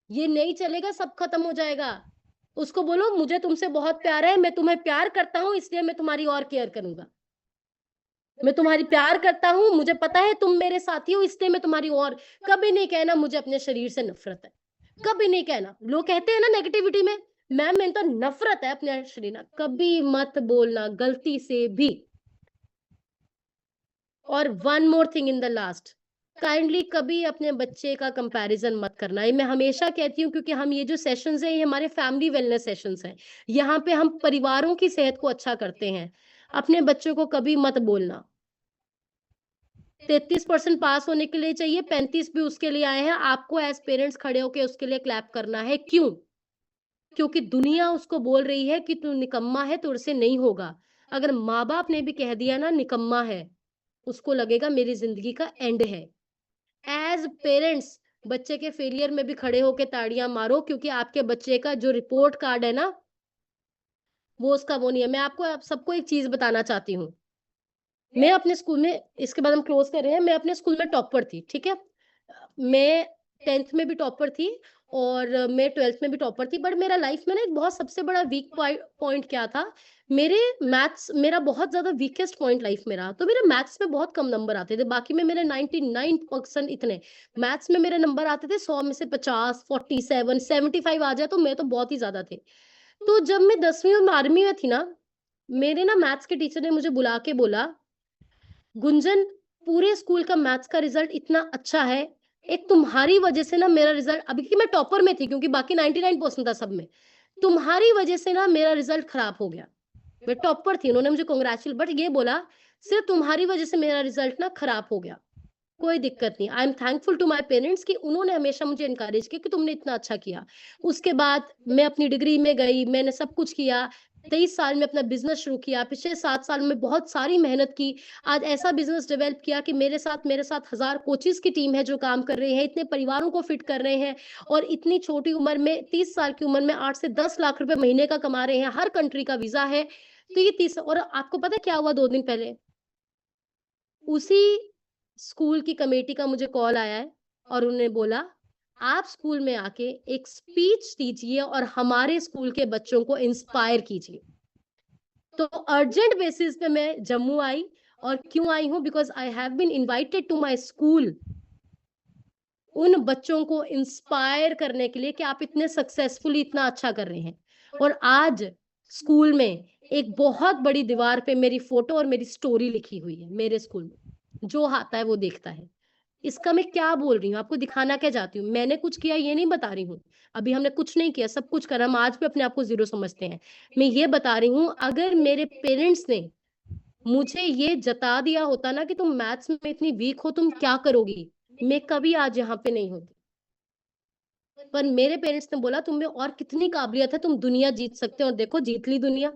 ये नहीं चलेगा, सब खत्म हो जाएगा। उसको बोलो मुझे तुमसे बहुत प्यार है, मैं तुम्हें प्यार करता हूँ, इसलिए मैं तुम्हारी और केयर करूंगा। मैं तुम्हारी प्यार करता हूँ, मुझे पता है तुम मेरे साथी हो, इसलिए मैं तुम्हारी और कभी नहीं कहना मुझे अपने शरीर से नफरत है, कभी नहीं कहना। लोग कहते हैं ना नेगेटिविटी में, मैम मैंने तो नफरत है अपने शरीर ना, कभी मत बोलना गलती से भी। और one more thing in the last, kindly कभी अपने बच्चे का कंपैरिजन मत करना। ये मैं हमेशा कहती हूँ, क्योंकि हम ये जो सेशंस हैं ये हमारे फैमिली वेलनेस सेशंस हैं। यहाँ पे हम परिवारों की सेहत को अच्छा करते हैं। अपने बच्चों को कभी मत बोलना 33% पास होने के लिए चाहिए, 35 भी उसके लिए आए हैं, आपको एज पेरेंट्स खड़े होके उसके लिए क्लैप करना है। क्यों? क्योंकि दुनिया उसको बोल रही है कि तू निकम्मा है, तुझसे नहीं होगा। अगर माँ बाप ने भी कह दिया ना निकम्मा है, उसको लगेगा मेरी जिंदगी का एंड है। एज पेरेंट्स बच्चे के फेलियर में भी खड़े होके ताड़ियां मारो, क्योंकि आपके बच्चे का जो रिपोर्ट कार्ड है ना, वो उसका वो नहीं है। मैं आपको आप सबको एक चीज बताना चाहती हूँ। मैं अपने स्कूल में, इसके बाद हम क्लोज कर रहे हैं, मैं अपने स्कूल में टॉपर थी, ठीक है? मैं 10th में भी टॉपर थी और मैं 12th में भी टॉपर थी, बट मेरा लाइफ में ना एक बहुत सबसे बड़ा वीक पॉइंट क्या था, मेरे मैथ्स मेरा बहुत ज़्यादा वीकेस्ट पॉइंट लाइफ में रहा। तो मेरे मैथ्स में बहुत कम नंबर आते थे, बाकी में मेरे 99% इतने, मैथ्स में मेरे नंबर आते थे 100 में से 50, 47, 75 आ जाए तो मैं तो बहुत ही ज़्यादा थे। तो जब मैं 10वीं और 12वीं में थी ना, मेरे ना मैथ्स के टीचर ने मुझे बुला के बोला, गुंजन, पूरे स्कूल का मैथ्स का रिजल्ट इतना अच्छा है, एक तुम्हारी वजह से ना मेरा रिजल्ट, अभी कि मैं टॉपर में थी क्योंकि बाकी 99% था सब में, तुम्हारी वजह से ना मेरा रिजल्ट खराब हो गया। मैं टॉपर थी, उन्होंने मुझे कांग्रेचुलेट, बट ये बोला सिर्फ तुम्हारी वजह से मेरा रिजल्ट ना खराब हो गया। कोई दिक्कत नहीं, I am thankful to my parents कि उन्होंने हमेशा मुझे एनकरेज किया कि तुमने इतना अच्छा किया। उसके बाद मैं अपनी डिग्री में गई, मैंने सब कुछ किया। 23 साल में अपना बिज़नेस शुरू किया, पिछले 7 साल में बहुत सारी मेहनत की। आज ऐसा बिज़नेस डेवलप किया कि मेरे साथ हज़ार कोचेज़ की टीम है जो काम कर रहे हैं, इतने परिवारों को फिट कर रहे हैं और इतनी छोटी उम्र में 30 साल की उम्र में 8 से 10 लाख रुपए महीने का कमा रहे हैं, हर कंट्री का वीज़ा है। तो ये 30, और आपको पता है क्या हुआ 2 दिन पहले? उसी स्कूल की कमेटी का मुझे कॉल आया है और उन्होंने बोला, आप स्कूल में आके एक स्पीच दीजिए और हमारे स्कूल के बच्चों को इंस्पायर कीजिए। तो अर्जेंट बेसिस पे मैं जम्मू आई, और क्यों आई हूँ? Because I have been invited to my school उन बच्चों को इंस्पायर करने के लिए कि आप इतने सक्सेसफुली इतना अच्छा कर रहे हैं। और आज स्कूल में एक बहुत बड़ी दीवार पे मेरी फोटो और मेरी स्टोरी लिखी हुई है मेरे स्कूल में। जो आता है वो देखता है। इसका मैं क्या बोल रही हूँ? आपको दिखाना क्या चाहती हूँ? मैंने कुछ किया ये नहीं बता रही हूँ। अभी हमने कुछ नहीं किया, सब कुछ करा, हम आज भी अपने आप को ज़ीरो समझते हैं। मैं ये बता रही हूँ, अगर मेरे पेरेंट्स ने मुझे ये जता दिया होता ना कि तुम मैथ्स में इतनी वीक हो, तुम क्या करोगी? मैं कभी आज यहाँ पे नहीं होती। पर मेरे पेरेंट्स ने बोला तुम में और कितनी काबिलियत है, तुम दुनिया जीत सकते हो, और देखो जीत ली दुनिया।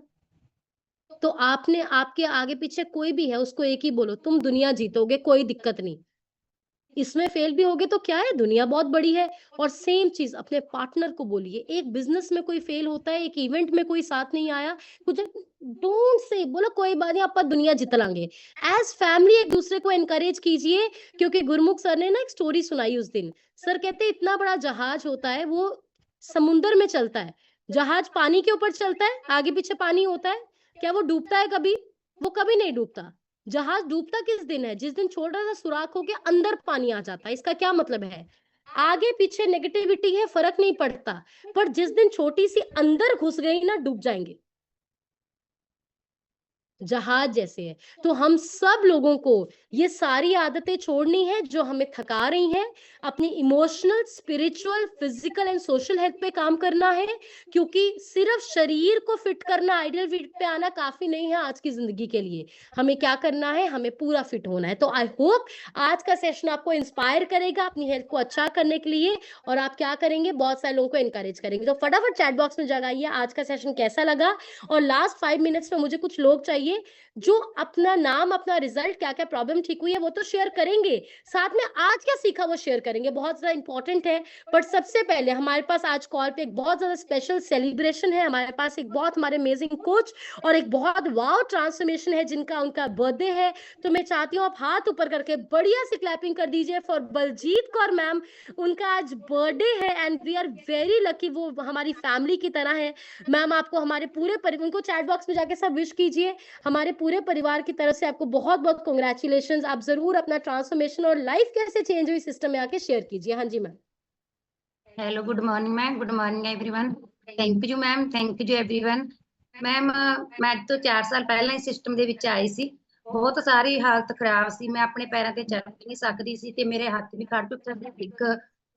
तो आपने, आपके आगे पीछे कोई भी है उसको एक ही बोलो, तुम दुनिया जीतोगे, कोई दिक्कत नहीं। इसमें फेल भी होगे तो क्या है, दुनिया बहुत बड़ी है। और सेम चीज अपने पार्टनर को बोलिए, एक बिजनेस में कोई फेल होता है, एक इवेंट में कोई साथ नहीं आया, कुछ डोंट से बोलो कोई बात नहीं, आप दुनिया जीत लांगे। एज फैमिली एक दूसरे को एनकरेज कीजिए, क्योंकि गुरमुख सर ने ना एक स्टोरी सुनाई उस दिन। सर कहते इतना बड़ा जहाज होता है, वो समुंदर में चलता है, जहाज पानी के ऊपर चलता है, आगे पीछे पानी होता है, क्या वो डूबता है कभी? वो कभी नहीं डूबता। जहाज डूबता किस दिन है? जिस दिन छोटा-सा सुराख होके अंदर पानी आ जाता है। इसका क्या मतलब है? आगे पीछे नेगेटिविटी है, फ़र्क नहीं पड़ता, पर जिस दिन छोटी-सी अंदर घुस गई ना, डूब जाएँगे। जहाज जैसे है। तो हम सब लोगों को ये सारी आदतें छोड़नी है जो हमें थका रही हैं। अपनी emotional, spiritual, physical and social health पे काम करना है, क्योंकि सिर्फ शरीर को फिट करना, आइडियल फिट पे आना काफी नहीं है आज की जिंदगी के लिए। हमें क्या करना है? हमें पूरा फिट होना है। तो आई होप आज का सेशन आपको इंस्पायर करेगा अपनी हेल्थ को अच्छा करने के लिए, और आप क्या करेंगे? बहुत सारे लोगों को एनकरेज करेंगे। तो फटाफट चैट बॉक्स में जगाइए आज का सेशन कैसा लगा, और लास्ट 5 मिनट्स में मुझे कुछ लोग चाहिए जो अपना नाम, अपना रिजल्ट, क्या-क्या प्रॉब्लम ठीक हुई है वो तो शेयर करेंगे, साथ में आज क्या सीखा वो शेयर करेंगे, बहुत ज़्यादा इंपॉर्टेंट है। बट सबसे पहले हमारे पास आज कॉल पे एक बहुत ज़्यादा स्पेशल सेलिब्रेशन है, हमारे पास एक बहुत हमारे अमेजिंग कोच और एक बहुत वॉव ट्रांसफॉर्मेशन है जिनका उनका बर्थडे है। तो मैं चाहती हूँ आप हाथ ऊपर करके बढ़िया सी क्लैपिंग कर दीजिए फॉर बलजीत कौर मैम। उनका आज बर्थडे है and we are very lucky, वो हमारी फैमिली की तरह है। मैम आपको हमारे पूरे उनको चैट बॉक्स में जाके सब विश कीजिए। हमारे पूरे परिवार की तरफ से आपको बहुत-बहुत कांग्रेचुलेशंस। आप ज़रूर अपना ट्रांसफॉर्मेशन और लाइफ कैसे चेंज हुई सिस्टम में आके शेयर कीजिए। हाँ जी, ma'am. Hello, good morning ma'am, good morning everyone. Thank you ma'am, thank you everyone. Ma'am ਮੈਂ ਅੱਜ ਤੋਂ 4 ਸਾਲ ਪਹਿਲਾਂ ਇਸ ਸਿਸਟਮ ਦੇ ਵਿੱਚ ਆਈ ਸੀ। ਬਹੁਤ ਸਾਰੀ ਹਾਲਤ ਖਰਾਬ ਸੀ, ਮੈਂ ਆਪਣੇ ਪੈਰਾਂ ਤੇ ਚੱਲ ਨਹੀਂ ਸਕਦੀ ਸੀ ਤੇ ਮੇਰੇ ਹੱਥ ਵੀ ਖੜ ਚੁੱਕੇ ਸੀ। ਇੱਕ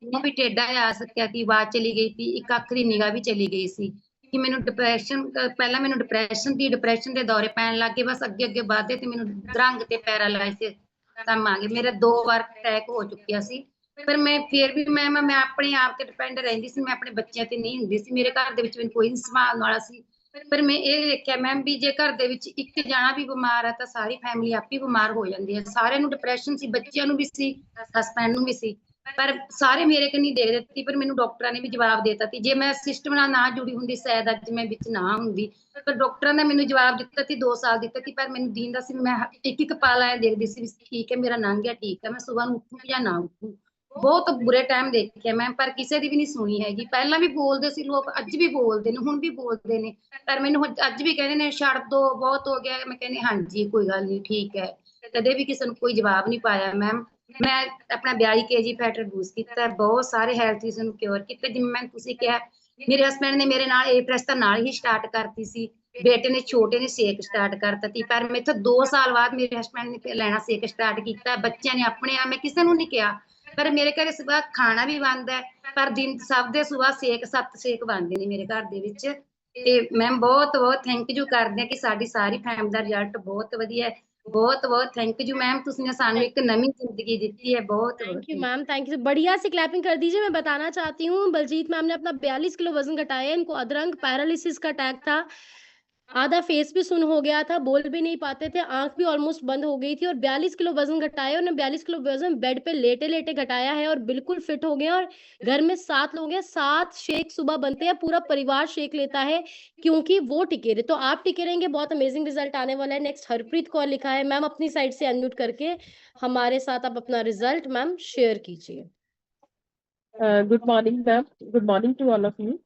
ਮੂੰਹ ਵੀ ਟੇਢਾ ਆ ਸਕਿਆ ਸੀ, ਆਵਾਜ਼ ਚਲੀ ਗਈ ਸੀ, ਇੱਕ ਅੱਖ ਦੀ ਨਿਗਾਹ ਵੀ ਚਲੀ ਗਈ ਸੀ ਕਿ ਮੈਨੂੰ ਡਿਪਰੈਸ਼ਨ ਪਹਿਲਾਂ ਮੈਨੂੰ ਡਿਪਰੈਸ਼ਨ ਦੇ ਦੌਰੇ ਪੈਣ ਲੱਗ ਗਏ। ਬਸ ਅੱਗੇ ਅੱਗੇ ਵਧਦੇ ਤੇ ਮੈਨੂੰ ਦਰੰਗ ਤੇ ਪੈਰਾਲਾਈਸਿਸ ਕੰਮ ਆ ਗਏ। ਮੇਰਾ 2 ਵਾਰ ਅਟੈਕ ਹੋ ਚੁੱਕਿਆ ਸੀ। ਪਰ ਮੈਂ ਫਿਰ ਵੀ ਮੈਂ ਆਪਣੇ ਆਪ ਤੇ ਡਿਪੈਂਡ ਰਹਿੰਦੀ ਸੀ, ਮੈਂ ਆਪਣੇ ਬੱਚਿਆਂ ਤੇ ਨਹੀਂ ਹੁੰਦੀ ਸੀ। ਮੇਰੇ ਘਰ ਦੇ ਵਿੱਚ ਮੈਨੂੰ ਕੋਈ ਨਹੀਂ ਸੰਭਾਲਣ ਵਾਲਾ ਸੀ। ਪਰ ਮੈਂ ਇਹ ਦੇਖਿਆ ਮੈਮ ਵੀ ਜੇ ਘਰ ਦੇ ਵਿੱਚ ਇੱਕ ਜਾਣਾ ਵੀ ਬਿਮਾਰ ਹੈ ਤਾਂ ਸਾਰੀ ਫੈਮਿਲੀ ਆਪੇ ਹੀ ਬਿਮਾਰ ਹੋ ਜਾਂਦੀ ਹੈ। ਸਾਰਿਆਂ ਨੂੰ ਡਿਪਰੈਸ਼ਨ ਸੀ, ਬੱਚਿਆਂ ਨੂੰ ਵੀ ਸੀ, ਹਸਬੈਂਡ ਨੂੰ ਵੀ ਸੀ। ਪਰ ਸਾਰੇ ਮੇਰੇ ਕੰਨੀ ਦੇਖਦੇ ਸੀ। ਪਰ ਮੈਨੂੰ ਡਾਕਟਰਾਂ ਨੇ ਵੀ ਜਵਾਬ ਦੇ ਦਿੱਤਾ ਸੀ, ਜੇ ਮੈਂ ਸਿਸਟਮ ਨਾਲ ਨਾ ਜੁੜੀ ਹੁੰਦੀ ਸ਼ਾਇਦ ਅੱਜ ਮੈਂ ਵਿੱਚ ਨਾ ਹੁੰਦੀ। ਪਰ ਡਾਕਟਰਾਂ ਨੇ ਮੈਨੂੰ ਜਵਾਬ ਦਿੱਤਾ ਸੀ, 2 ਸਾਲ ਦਿੱਤਾ ਸੀ। ਪਰ ਮੈਨੂੰ ਦੀਂਦਾ ਸੀ, ਮੈਂ ਇੱਕ ਇੱਕ ਪਲ ਐਂ ਦੇਖਦੀ ਸੀ ਵੀ ਠੀਕ ਹੈ ਮੇਰਾ ਲੰਘ ਗਿਆ, ਠੀਕ ਹੈ, ਮੈਂ ਸੁਬਾਹ ਨੂੰ ਉੱਠੂ ਜਾਂ ਨਾ ਉੱਠੂ। ਬਹੁਤ ਬੁਰੇ ਟਾਈਮ ਦੇਖੇ ਮੈਂ, ਪਰ ਕਿਸੇ ਦੀ ਵੀ ਨਹੀਂ ਸੁਣੀ ਹੈਗੀ। ਪਹਿਲਾਂ ਵੀ ਬੋਲਦੇ ਸੀ ਲੋਕ, ਅੱਜ ਵੀ ਬੋਲਦੇ ਨੇ, ਹੁਣ ਵੀ ਬੋਲਦੇ ਨੇ। ਪਰ ਮੈਨੂੰ ਅੱਜ ਵੀ ਕਹਿੰਦੇ ਨੇ ਛੱਡ ਦੋ, ਬਹੁਤ ਹੋ ਗਿਆ। ਮੈਂ ਕਹਿੰਦੀ ਹਾਂਜੀ ਕੋਈ ਗੱਲ ਨਹੀਂ, ਠੀਕ ਹੈ। ਕਦੇ ਵੀ ਕਿਸੇ ਨੂੰ ਕੋਈ ਜਵਾਬ ਨਹੀਂ ਪਾਇਆ ਮੈਮ। ਮੈਂ ਆਪਣਾ 42 kg ਫੈਟ ਰਿਡਿਊਸ ਕੀਤਾ, ਬਹੁਤ ਸਾਰੇ ਹੈਲਥ ਇਸ਼ੂ ਨੂੰ ਕਿਉਰ ਕੀਤਾ। ਜਿਵੇਂ ਮੈਂ ਤੁਸੀਂ ਕਿਹਾ, ਮੇਰੇ ਹਸਬੈਂਡ ਨੇ ਮੇਰੇ ਨਾਲ ਇਹ ਪ੍ਰੈਸ ਤਾਂ ਨਾਲ ਹੀ ਸਟਾਰਟ ਕਰਤੀ ਸੀ। ਬੇਟੇ ਨੇ ਛੋਟੇ ਨੇ ਸੇਕ ਸਟਾਰਟ ਕਰਤਾ ਸੀ। ਪਰ ਮੈਥੋਂ 2 ਸਾਲ ਬਾਅਦ ਮੇਰੇ ਹਸਬੈਂਡ ਨੇ ਲੈਣਾ ਸੇਕ ਸਟਾਰਟ ਕੀਤਾ। ਬੱਚਿਆਂ ਨੇ ਆਪਣੇ ਆਪ, ਮੈਂ ਕਿਸੇ ਨੂੰ ਨਹੀਂ ਕਿਹਾ। ਪਰ ਮੇਰੇ ਘਰੇ ਸੁਬਾਹ ਖਾਣਾ ਵੀ ਬਣਦਾ ਹੈ, ਪਰ ਦਿਨ ਸਭ ਦੇ ਸੁਬਾਹ ਸੇਕ 7 ਸੇਕ ਬਣਦੇ ਨੇ ਮੇਰੇ ਘਰ ਦੇ ਵਿੱਚ। ਤੇ ਮੈਮ ਬਹੁਤ ਬਹੁਤ ਥੈਂਕ ਯੂ ਕਰਦੇ ਹਾਂ ਕਿ ਸਾਡੀ ਸਾਰੀ ਫੈਮਿਲੀ ਦਾ ਰਿਜ਼ਲਟ ਬਹੁਤ ਵਧੀਆ ਹੈ। ਬਹੁਤ ਬਹੁਤ ਥੈਂਕ ਯੂ मैम, तुमने सानू एक नवी जिंदगी दी है। बहुत बहुत thank you thank ma'am, thank you. बढ़िया से क्लैपिंग कर दीजिए। मैं बताना चाहती हूँ बलजीत मैम ने अपना 42 किलो वज़न घटाया है। इनको अधरंग पैरालिसिस का अटैक था। आधा फेस भी सुन्न हो गया था, बोल भी नहीं पाते थे, आँख भी ऑलमोस्ट बंद हो गई थी और 42 किलो वज़न घटाया। उन्होंने 42 किलो वज़न बेड पे लेटे-लेटे घटाया है और बिल्कुल फिट हो गए हैं। और घर में 7 लोग हैं, 7 शेक सुबह बनते हैं, पूरा परिवार शेक लेता है क्योंकि वो टिके रहे। तो आप टिके रहेंगे, बहुत अमेज़िंग रिज़ल्ट आने वाला है। नेक्स्ट हरप्रीत कौर लिखा है, मैम अपनी साइड से अनम्यूट करके हमारे साथ आप अपना रिज़ल्ट मैम शेयर कीजिए। Good morning ma'am, good morning to all of you.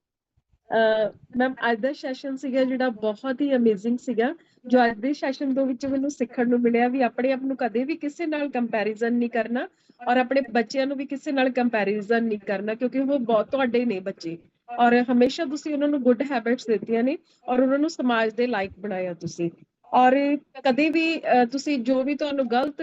Ma'am ਅੱਜ ਦਾ ਸੈਸ਼ਨ ਸੀਗਾ ਜਿਹੜਾ ਬਹੁਤ ਹੀ ਅਮੇਜ਼ਿੰਗ ਸੀਗਾ। ਜੋ ਅੱਜ ਦੇ ਸੈਸ਼ਨ ਦੇ ਵਿੱਚ ਮੈਨੂੰ ਸਿੱਖਣ ਨੂੰ ਮਿਲਿਆ ਵੀ ਆਪਣੇ ਆਪ ਨੂੰ ਕਦੇ ਵੀ ਕਿਸੇ ਨਾਲ ਕੰਪੈਰੀਜ਼ਨ ਨਹੀਂ ਕਰਨਾ ਔਰ ਆਪਣੇ ਬੱਚਿਆਂ ਨੂੰ ਵੀ ਕਿਸੇ ਨਾਲ ਕੰਪੈਰੀਜ਼ਨ ਨਹੀਂ ਕਰਨਾ, ਕਿਉਂਕਿ ਉਹ ਬਹੁਤ ਤੁਹਾਡੇ ਨੇ ਬੱਚੇ ਔਰ ਹਮੇਸ਼ਾ ਤੁਸੀਂ ਉਹਨਾਂ ਨੂੰ ਗੁੱਡ ਹੈਬਿਟਸ ਦਿੱਤੀਆਂ ਨੇ ਔਰ ਉਹਨਾਂ ਨੂੰ ਸਮਾਜ ਦੇ ਲਾਇਕ ਬਣਾਇਆ ਤੁਸੀਂ। ਔਰ ਕਦੇ ਵੀ ਤੁਸੀਂ ਜੋ ਵੀ ਤੁਹਾਨੂੰ ਗਲਤ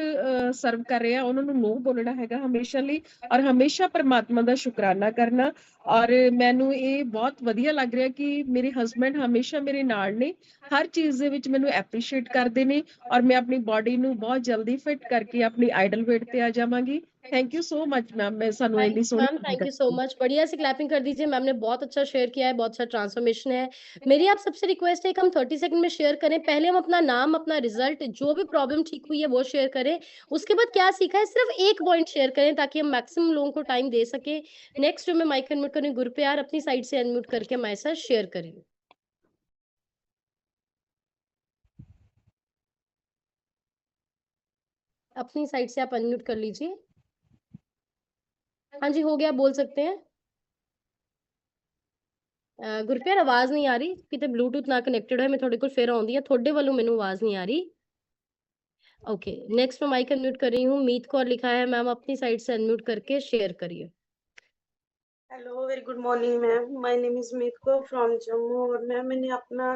ਸਰਵ ਕਰ ਰਿਹਾ ਉਹਨਾਂ ਨੂੰ ਨੋ ਬੋਲਣਾ ਹੈਗਾ ਹਮੇਸ਼ਾ ਲਈ ਔਰ ਹਮੇਸ਼ਾ ਪਰਮਾਤਮਾ ਦਾ ਸ਼ੁਕਰਾਨਾ ਕਰਨਾ। ਔਰ ਮੈਨੂੰ ਇਹ ਬਹੁਤ ਵਧੀਆ ਲੱਗ ਰਿਹਾ ਕਿ ਮੇਰੇ ਹਸਬੈਂਡ ਹਮੇਸ਼ਾ ਮੇਰੇ ਨਾਲ ਨੇ, ਹਰ ਚੀਜ਼ ਦੇ ਵਿੱਚ ਮੈਨੂੰ ਐਪਰੀਸ਼ੀਏਟ ਕਰਦੇ ਨੇ ਔਰ ਮੈਂ ਆਪਣੀ ਬਾਡੀ ਨੂੰ ਬਹੁਤ ਜਲਦੀ ਫਿਟ ਕਰਕੇ ਆਪਣੀ ਆਈਡਲ ਵੇਟ ਤੇ ਆ ਜਾਵਾਂਗੀ। Thank you so much ma'am, मैं सानू थैंक इन्नी यू मैम, सोहनी थैंक यू सो मच। बढ़िया से क्लैपिंग कर दीजिए। मैम ने बहुत अच्छा शेयर किया है, बहुत अच्छा ट्रांसफॉर्मेशन है। मेरी आप सबसे रिक्वेस्ट है कि हम 30 सेकंड में शेयर करें। पहले हम अपना नाम, अपना रिजल्ट, जो भी प्रॉब्लम ठीक हुई है वो शेयर करें। उसके बाद क्या सीखा है सिर्फ एक पॉइंट शेयर करें ताकि हम मैक्सिमम लोगों को टाइम दे सके। नेक्स्ट जो मैं माइक अनम्यूट करूँ, गुरप्यार अपनी साइड से अनम्यूट करके हमारे साथ शेयर करें। अपनी साइड से आप अनम्यूट कर लीजिए। हाँ जी, हो गया, बोल सकते हैं। ਗੁਰਪ੍ਰੀਤ ਆਵਾਜ਼ ਨਹੀਂ ਆ ਰਹੀ, ਕਿਤੇ ਬਲੂਟੂਥ ਨਾਲ ਕਨੈਕਟਡ ਹੈ। ਮੈਂ ਤੁਹਾਡੇ ਕੋਲ ਫਿਰ ਆਉਂਦੀ ਹਾਂ, ਤੁਹਾਡੇ ਵੱਲੋਂ ਮੈਨੂੰ ਆਵਾਜ਼ ਨਹੀਂ ਆ ਰਹੀ। ओके, नेक्स्ट मैं माइक अनम्यूट कर रही हूँ। मीत कौर लिखा है, मैम अपनी साइड से अनम्यूट करके शेयर करिए। Hello, very good morning ma'am. My name is Meet Kaur from Jammu और मैम मैंने अपना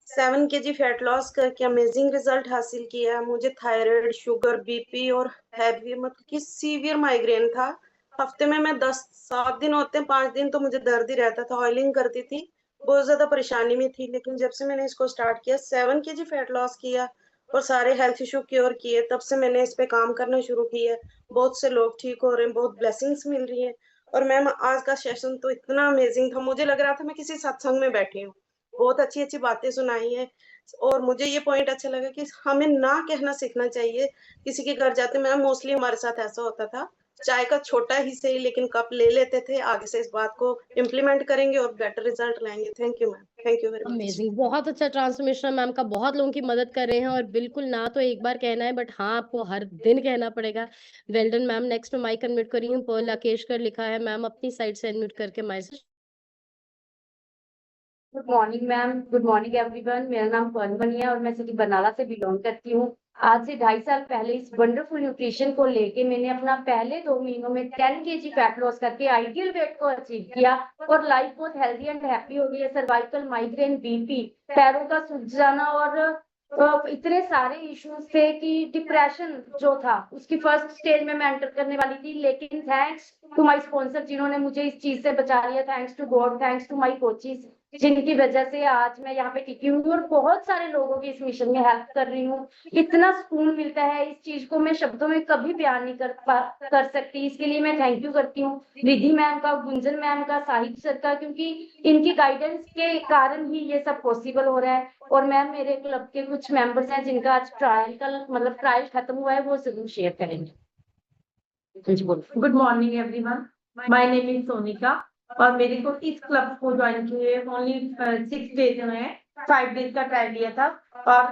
7 kg फैट लॉस करके अमेजिंग रिजल्ट हासिल किया है। मुझे थायराइड, शुगर, बीपी और हैवी मतलब कि सीवियर माइग्रेन था। हफ्ते में मैं 7 दिन होते हैं, 5 दिन तो मुझे दर्द ही रहता था, ऑयलिंग करती थी, बहुत ज्यादा परेशानी में थी। लेकिन जब से मैंने इसको स्टार्ट किया, 7 kg फैट लॉस किया और सारे हेल्थ इशू क्योर किए, तब से मैंने इस पे काम करना शुरू किया है। बहुत से लोग ठीक हो रहे हैं, बहुत ब्लेसिंग्स मिल रही है। और मैम आज का सेशन तो इतना अमेजिंग था, मुझे लग रहा था मैं किसी सत्संग में बैठी हूँ। बहुत अच्छी अच्छी बातें सुनाई है और मुझे ये पॉइंट अच्छा लगा कि हमें ना कहना सीखना चाहिए। किसी के घर जाते मैम मोस्टली हमारे साथ ऐसा होता था, चाय का छोटा ही सही लेकिन कप ले लेते थे। आगे से इस बात को इम्प्लीमेंट करेंगे और बेटर रिजल्ट लाएंगे। Thank you ma'am, thank you very much. Amazing, बहुत अच्छा ट्रांसफॉर्मेशन मैम का, बहुत लोगों की मदद कर रहे हैं और बिल्कुल ना तो एक बार कहना है बट हाँ आपको हर दिन कहना पड़ेगा। Well done ma'am. नेक्स्ट मैं माइक अनम्यूट कर रही हूँ। पर्ल अकेशकर लिखा है, मैम अपनी साइड से अनम्यूट करके mic good morning ma'am, good morning everyone. मेरा नाम पवन है और मैं सिटी बरनाला से बिलोंग करती हूँ। आज से 2.5 साल पहले इस वंडरफुल न्यूट्रिशन को लेके मैंने अपना पहले 2 महीनों में 10 kg फैट लॉस करके आइडियल वेट को अचीव किया और लाइफ बहुत हेल्दी एंड हैप्पी हो गई है। सर्वाइकल, माइग्रेन, बीपी, पैरों का सूज जाना और इतने सारे इश्यूज थे कि डिप्रेशन जो था उसकी फर्स्ट स्टेज में मैं एंटर करने वाली थी, लेकिन थैंक्स टू माय स्पॉन्सर जिन्होंने मुझे इस चीज से बचा लिया, thanks to God, thanks to my coaches जिनकी वजह से आज मैं यहाँ पे टिकी हूँ और बहुत सारे लोगों की इस मिशन में हेल्प कर रही हूँ। इतना सुकून मिलता है, इस चीज को मैं शब्दों में कभी बयान नहीं कर सकती। इसके लिए मैं थैंक यू करती हूँ रिद्धि मैम का, गुंजन मैम का, साहिब सर का, क्योंकि इनकी गाइडेंस के कारण ही ये सब पॉसिबल हो रहा है। और मैम मेरे क्लब के कुछ मेंबर्स हैं जिनका आज ट्रायल खत्म हुआ है, वो जरूर शेयर करेंगे। Good morning everyone, my name is Sonika और मेरे को इस क्लब को ज्वाइन किए ओनली 6 डेज हुए हैं। 5 डेज का ट्रायल लिया था और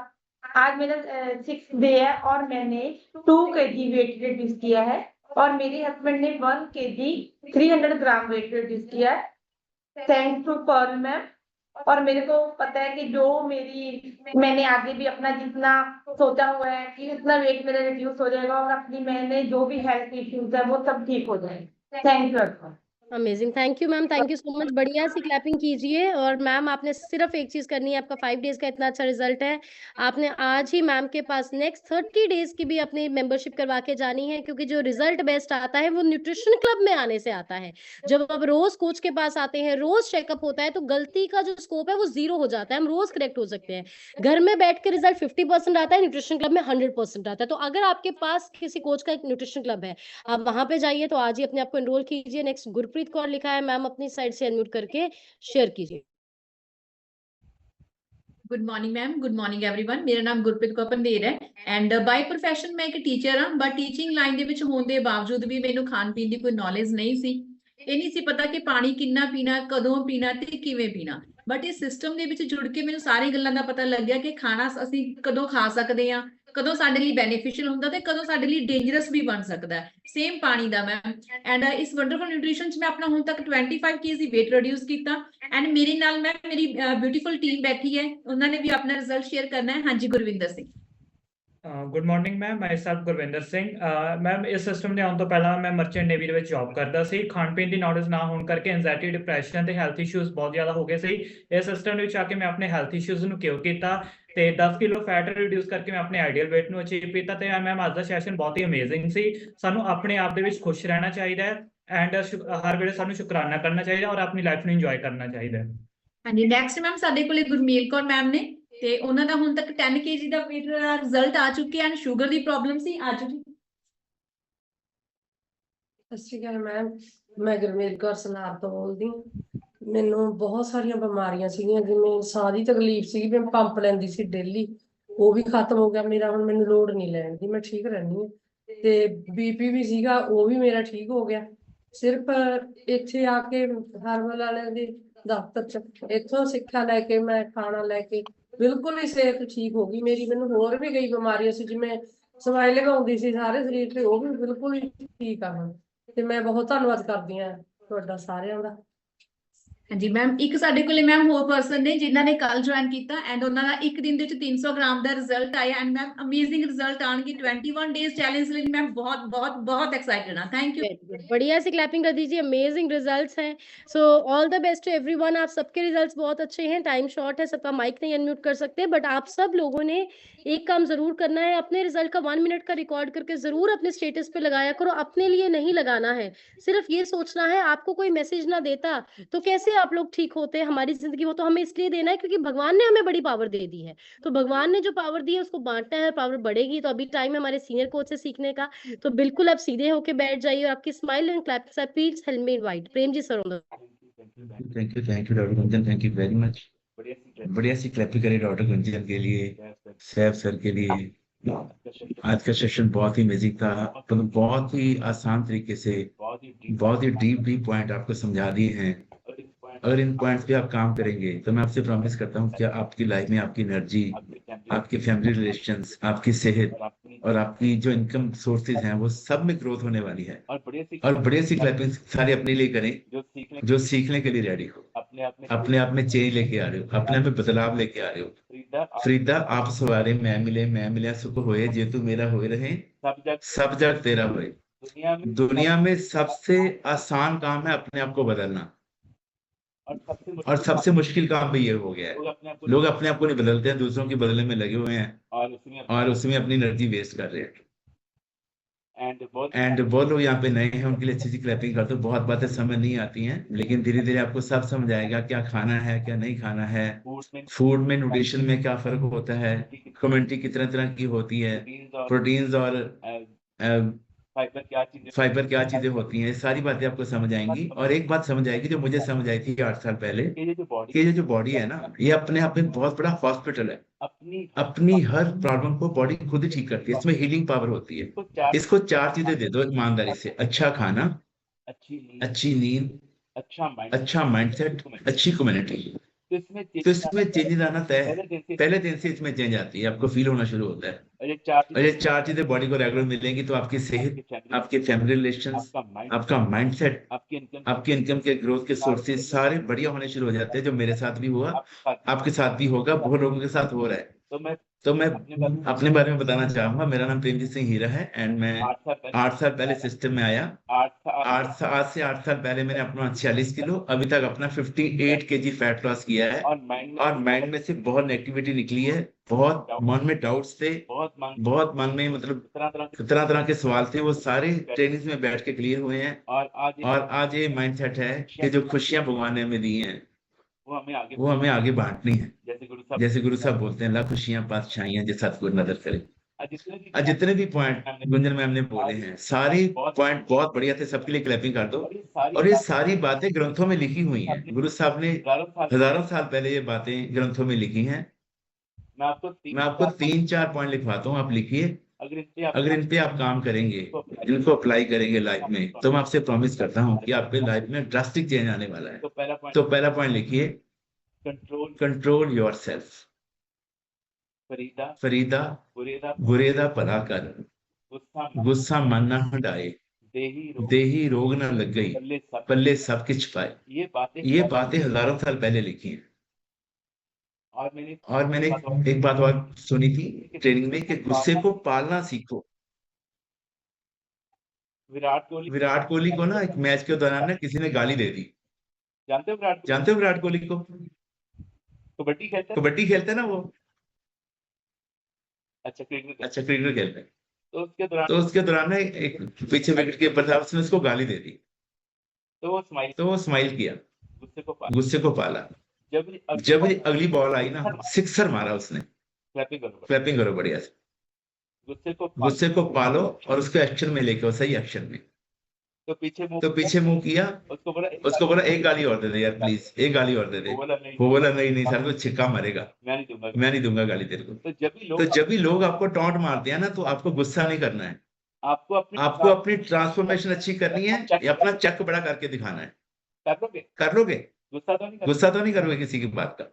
आज मेरा 6th डे है और मैंने 2 kg वेट रिड्यूस किया है और मेरे हस्बैंड ने 1 kg 300 ग्राम वेट रिड्यूस किया है। Thanks to Pearl ma'am. और मेरे को पता है कि जो मैंने आगे भी अपना जितना सोचा हुआ है कि उतना वेट मेरा रिड्यूस हो जाएगा और अपनी मैंने जो भी हेल्थ इश्यूज है वो सब ठीक हो जाएंगे। Thank you everyone। Amazing, thank you ma'am, thank you so much. बढ़िया सी क्लैपिंग कीजिए। और मैम आपने सिर्फ एक चीज करनी है, आपका 5 डेज का इतना अच्छा रिजल्ट है, आपने आज ही मैम के पास नेक्स्ट 30 डेज की भी अपनी मेंबरशिप करवा के जानी है, क्योंकि जो रिजल्ट बेस्ट आता है वो न्यूट्रिशन क्लब में आने से आता है। जब आप रोज कोच के पास आते हैं, रोज चेकअप होता है, तो गलती का जो स्कोप है वो 0 हो जाता है, हम रोज करेक्ट हो सकते हैं। घर में बैठ के रिजल्ट 50% आता है, न्यूट्रिशन क्लब में 100% आता है। तो अगर आपके पास किसी कोच का एक न्यूट्रिशन क्लब है, आप वहां पे जाइए, तो आज ही अपने आप को एनरोल कीजिए। नेक्स्ट गुरप्रीत कौर लिखा है, मैम अपनी साइड से अनम्यूट करके शेयर कीजिए। Good morning ma'am, good morning everyone. मेरा नाम गुरप्रीत कौर पंधेर है एंड बाय प्रोफैशन मैं एक टीचर हाँ, बट टीचिंग लाइन ਦੇ ਵਿੱਚ ਹੋਣ ਦੇ ਬਾਵਜੂਦ ਵੀ ਮੈਨੂੰ ਖਾਣ ਪੀਣ ਦੀ ਕੋਈ ਨੌਲੇਜ ਨਹੀਂ ਸੀ। ਇਹ ਨਹੀਂ ਸੀ ਪਤਾ ਕਿ ਪਾਣੀ ਕਿੰਨਾ ਪੀਣਾ, ਕਦੋਂ ਪੀਣਾ ਤੇ ਕਿਵੇਂ ਪੀਣਾ। ਬਟ ਇਸ ਸਿਸਟਮ ਦੇ ਵਿੱਚ ਜੁੜ ਕੇ ਮੈਨੂੰ ਸਾਰੀ ਗੱਲਾਂ ਦਾ ਪਤਾ ਲੱਗਿਆ ਕਿ ਖਾਣਾ ਅਸੀਂ ਕਦੋਂ ਖਾ ਸਕਦੇ ਹਾਂ, ਕਦੋਂ ਸਾਡੇ ਲਈ ਬੈਨੀਫੀਸ਼ੀਅਲ ਹੁੰਦਾ ਤੇ ਕਦੋਂ ਸਾਡੇ ਲਈ ਡੇਂਜਰਸ ਵੀ ਬਣ ਸਕਦਾ ਹੈ। ਸੇਮ ਪਾਣੀ ਦਾ ਮੈਮ। ਐਂਡ ਇਸ ਵੰਡਰਫੁਲ ਨਿਊਟ੍ਰੀਸ਼ਨ ਚ ਮੈਂ ਆਪਣਾ ਹੁਣ ਤੱਕ 25 kg weight ਰਿਡਿਊਸ ਕੀਤਾ ਐਂਡ ਮੇਰੇ ਨਾਲ ਮੈਮ ਮੇਰੀ ਬਿਊਟੀਫੁਲ ਟੀਮ ਬੈਠੀ ਹੈ, ਉਹਨਾਂ ਨੇ ਵੀ ਆਪਣਾ ਰਿਜ਼ਲਟ ਸ਼ੇਅਰ ਕਰਨਾ ਹੈ। ਹਾਂਜੀ Gurvinder Singh. Good morning ma'am, myself Gurvinder Singh. Ma'am ਇਸ ਸਿਸਟਮ ਦੇ ਆਉਣ ਤੋਂ ਪਹਿਲਾਂ ਮੈਂ ਮਰਚੈਂਟ ਨੇਵੀ ਦੇ ਵਿੱਚ ਜੌਬ ਕਰਦਾ ਸੀ। ਖਾਣ ਪੀਣ ਦੀ ਨੌਲੇਜ ਨਾ ਹੋਣ ਕਰਕੇ ਐਂਜ਼ਾਇਟੀ, ਡਿਪਰੈਸ਼ਨ ਤੇ ਹੈਲਥ ਇਸ਼ੂਜ਼ ਬਹੁਤ ਜ਼ਿਆਦਾ ਹੋ ਗਏ ਸੀ। ਇਸ ਸਿਸਟਮ ਦੇ ਵਿੱਚ ਆ ਕੇ ਮੈਂ ਆਪਣੇ ਹੈਲਥ ਇਸ਼ੂਜ਼ ਨੂੰ ਕਿਉਰ ਕੀਤਾ ਤੇ 10 ਕਿਲੋ ਫੈਟ ਰਿਡਿਊਸ ਕਰਕੇ ਮੈਂ ਆਪਣੇ ਆਈਡੀਅਲ weight ਨੂੰ ਅਚੀਵ ਕੀਤਾ। ਤੇ ਮੈਮ ਅੱਜ ਦਾ ਸੈਸ਼ਨ ਬਹੁਤ ਹੀ ਅਮੇਜ਼ਿੰਗ ਸੀ। ਸਾਨੂੰ ਆਪਣੇ ਆਪ ਦੇ ਵਿੱਚ ਖੁਸ਼ ਰਹਿਣਾ ਚਾਹੀਦਾ ਹੈ ਐਂਡ ਹਰ ਵੇਲੇ ਸਾਨੂੰ ਸ਼ੁਕਰਾਨਾ ਕਰਨਾ ਚਾਹੀਦਾ ਔਰ ਆਪਣੀ ਲਾਈਫ ਨੂੰ ਇੰਜੋਏ ਕਰਨਾ ਚਾਹੀਦਾ ਹੈ। ਹਾਂਜੀ ਨੈਕਸਟ ਮੈਮ ਸਾਡੇ ਕੋਲੇ ਗੁਰਮੇਲ ਕੌਰ ਮੈਮ ਨੇ ਤੇ ਉਹਨਾਂ ਦਾ ਹੁਣ ਤੱਕ 10 kg ਦਾ weight ਰਿਜ਼ਲਟ ਆ ਚੁੱਕਿਆ ਐਂਡ ਸ਼ੂਗਰ ਦੀ ਪ੍ਰੋਬਲਮ ਸੀ। ਆ ਚੁੱਕੀ। ਸਤਿ ਸ਼੍ਰੀ ਅਕਾਲ ਮੈਮ, ਮੈਂ ਗੁਰਮੇਲ ਕੌਰ ਸਨਾਰ ਤੋਂ ਬੋਲਦੀ ਹਾਂ। ਮੈਨੂੰ ਬਹੁਤ ਸਾਰੀਆਂ ਬਿਮਾਰੀਆਂ ਸੀਗੀਆਂ, ਜਿਵੇਂ ਸਾਹ ਦੀ ਤਕਲੀਫ ਸੀ, ਮੈਂ ਪੰਪ ਲੈਂਦੀ ਸੀ ਡੇਲੀ, ਉਹ ਵੀ ਖਤਮ ਹੋ ਗਿਆ ਮੇਰਾ। ਹੁਣ ਮੈਨੂੰ ਲੋੜ ਨਹੀਂ ਲੈਣ ਦੀ, ਮੈਂ ਠੀਕ ਰਹਿੰਦੀ ਹਾਂ। ਤੇ ਬੀਪੀ ਵੀ ਸੀਗਾ, ਉਹ ਵੀ ਮੇਰਾ ਠੀਕ ਹੋ ਗਿਆ। ਸਿਰਫ ਇੱਥੇ ਆ ਕੇ ਹਰਬਲ ਵਾਲਿਆਂ ਦੇ ਦਫ਼ਤਰ ਚ ਇੱਥੋਂ ਸਿੱਖਿਆ ਲੈ ਕੇ, ਮੈਂ ਖਾਣਾ ਲੈ ਕੇ ਬਿਲਕੁਲ ਹੀ ਸਿਹਤ ਠੀਕ ਹੋ ਗਈ ਮੇਰੀ। ਮੈਨੂੰ ਹੋਰ ਵੀ ਕਈ ਬਿਮਾਰੀਆਂ ਸੀ, ਜਿਵੇਂ ਸਵਾਈ ਲਗਾਉਂਦੀ ਸੀ ਸਾਰੇ ਸਰੀਰ ਤੇ, ਉਹ ਵੀ ਬਿਲਕੁਲ ਹੀ ਠੀਕ ਆ ਹੁਣ। ਤੇ ਮੈਂ ਬਹੁਤ ਧੰਨਵਾਦ ਕਰਦੀ ਹਾਂ ਤੁਹਾਡਾ ਸਾਰਿਆਂ ਦਾ। ਹਾਂਜੀ ਮੈਮ ਇੱਕ ਸਾਡੇ ਕੋਲੇ ਮੈਮ ਹੋਰ ਪਰਸਨ ਨੇ ਜਿਨ੍ਹਾਂ ਨੇ ਕੱਲ ਜੁਆਇਨ ਕੀਤਾ ਐਂਡ ਉਹਨਾਂ ਦਾ ਇੱਕ ਦਿਨ ਦੇ ਵਿੱਚ 300 ਗ੍ਰਾਮ ਦਾ ਰਿਜ਼ਲਟ ਆਇਆ ਐਂਡ ਮੈਮ ਅਮੇਜ਼ਿੰਗ ਰਿਜ਼ਲਟ ਆਣਗੇ। 21 डेज चैलेंज ਲਈ ਮੈਂ ਬਹੁਤ ਬਹੁਤ ਬਹੁਤ एक्साइटेड ਹਾਂ। Thank you. बढ़िया से क्लैपिंग कर दीजिए, अमेजिंग रिजल्ट्स हैं। So all the best to everyone. आप सबके रिजल्ट्स बहुत अच्छे हैं। टाइम शॉर्ट है, सबका माइक नहीं अनम्यूट कर सकते, बट आप सब लोगों ने एक काम जरूर करना है, अपने रिजल्ट का 1 मिनट का रिकॉर्ड करके जरूर अपने स्टेटस पे लगाया करो। अपने लिए नहीं लगाना है, सिर्फ ये सोचना है आपको कोई मैसेज ना देता तो कैसे आप लोग ठीक होते। हमारी जिंदगी वो तो हमें इसलिए देना है क्योंकि भगवान ने हमें बड़ी पावर दे दी है, तो भगवान ने जो पावर दी है उसको बांटना है, पावर बढ़ेगी। तो अभी टाइम है हमारे सीनियर कोच से सीखने का, तो बिल्कुल आप सीधे होके बैठ जाइए और आपकी स्माइल एंड क्लैप से please help me invite Prem ji sir on the. Thank you doctor Gunjan, thank you very much. बढ़िया सी क्लैपिंग करी डॉक्टर गुंजन के लिए, सैफ सर के लिए। आज का सेशन बहुत ही अमेजिंग था, तो बहुत ही आसान तरीके से बहुत ही डीप पॉइंट आपको समझा दिए हैं। अगर इन पॉइंट्स पे आप काम करेंगे तो मैं आपसे प्रॉमिस करता हूँ कि आपकी लाइफ में आपकी एनर्जी, आपके फैमिली रिलेशंस, आपकी सेहत और आपकी जो इनकम सोर्सेज हैं वो सब में ग्रोथ होने वाली है। और बढ़िया सी क्लैपिंग सारे अपने लिए करें जो सीखने के लिए रेडी हो, अपने आप में चेंज लेके आ रहे हो, अपने आप में बदलाव लेके आ रहे हो। फरीदा आप सवारे मैं मिले सुख होए जे तू मेरा होए रहे सब जग तेरा होए। दुनिया में सबसे आसान काम है अपने आप को बदलना, और सबसे मुश्किल काम भी ये हो गया है। लोग अपने आप को नहीं बदलते हैं, दूसरों की बदलने में लगे हुए हैं और उसमें अपनी एनर्जी वेस्ट कर रहे हैं। एंड बहुत लोग यहाँ पे नए हैं, उनके लिए अच्छी सी क्लैपिंग कर दो। बहुत बातें समझ नहीं आती हैं, लेकिन धीरे धीरे आपको सब समझ आएगा क्या खाना है क्या नहीं खाना है, फूड में न्यूट्रिशन में क्या फर्क होता है, कम्युनिटी कितने तरह की होती है, प्रोटीन्स और फाइबर क्या चीजें होती हैं, सारी बातें आपको समझ आएंगी। और एक बात समझ आएगी जो मुझे समझ आई थी 8 साल पहले, कि ये जो बॉडी है ना, ये अपने आप में बहुत बड़ा हॉस्पिटल है। अपनी हर प्रॉब्लम को बॉडी खुद ही ठीक करती है, इसमें हीलिंग पावर होती है। इसको 4 चीजें दे दो ईमानदारी से, अच्छा खाना, अच्छी नींद, अच्छा माइंडसेट, अच्छी कम्युनिटी, तो इसमें चेंजेस आना तय है। पहले दिन से इसमें चेंज आती है, आपको फील होना शुरू होता है। और ये 4 चीजें बॉडी को रेगुलर मिलेंगी तो आपकी सेहत, आपके फैमिली रिलेशंस, आपका माइंडसेट, आपकी इनकम के ग्रोथ के सोर्सेज सारे बढ़िया होने शुरू हो जाते हैं। जो मेरे साथ भी हुआ, आपके साथ भी होगा, बहुत लोगों के साथ हो रहा है। तो मैं अपने बारे में बताना चाहूंगा। मेरा नाम प्रेमजीत सिंह हीरा है एंड मैं 8 साल पहले सिस्टम में आया। आज से 8 साल पहले मैंने अपना 46 किलो, अभी तक अपना 58 केजी फैट लॉस किया है। और माइंड में से बहुत नेगेटिविटी निकली है, बहुत मन में डाउट्स थे, बहुत मन में मतलब तरह के सवाल थे, वो सारे ट्रेनिंग्स में बैठ के क्लियर हुए हैं। और आज ये माइंडसेट है कि जो खुशियां भगवान ने हमें दी हैं वो हमें आगे बांटनी है। जैसे गुरु साहब बोलते हैं, ला खुशियां पातशाहियां जो सतगुरु नजर करे। जितने भी पॉइंट गुंजन मैम ने बोले हैं, सारे पॉइंट बहुत बढ़िया थे, सबके लिए क्लैपिंग कर दो। और ये सारी बातें ग्रंथों में लिखी हुई हैं, गुरु साहब ने हजारों साल पहले ये बातें ग्रंथों में लिखी हैं। मैं आपको 3-4 पॉइंट लिखवाता हूँ, आप लिखिए। अगर इन पे आप काम करेंगे, इनको अप्लाई करेंगे लाइफ में, तो मैं आपसे प्रॉमिस करता हूँ कि आपके लाइफ में ड्रास्टिक चेंज आने वाला है। तो पहला पॉइंट लिखिए, कंट्रोल योरसेल्फ। फरीदा बुरेदा भला कर, गुस्सा मन न हटाए, देही रोग न लग गई, पल्ले सब कुछ पाए। ये बातें हजारों साल पहले लिखी हैं। और मैंने एक बात और सुनी थी ट्रेनिंग में कि गुस्से को पालना सीखो। विराट कोहली को ना एक मैच के दौरान ना किसी ने गाली दे दी। जानते हो विराट कोहली को? कबड्डी खेलते हैं ना वो। अच्छा, क्रिकेट खेलते हैं। तो उसके दौरान ना एक पीछे विकेट कीपर था, उसने उसको गाली दे दी। तो वो स्माइल किया, गुस्से को पाला। जब अगली बॉल आई ना, सिक्सर मारा उसने। क्लैपिंग करो बढ़िया से। गुस्से को पालो और उसको एक्शन में लेके, सही एक्शन में। तो पीछे मुंह किया, उसको बोला एक गाली और दे दे यार प्लीज, एक गाली और दे दे। वो बोला नहीं सर, वो छिक्का मारेगा, मैं नहीं दूंगा गाली तेरे को। तो जब भी लोग आपको टॉन्ट मारते हैं ना, तो आपको गुस्सा नहीं करना है, आपको अपनी ट्रांसफॉर्मेशन अच्छी करनी है या अपना चक बड़ा करके दिखाना है। कर लोगे? गुस्सा तो नहीं करोगे किसी की बात का।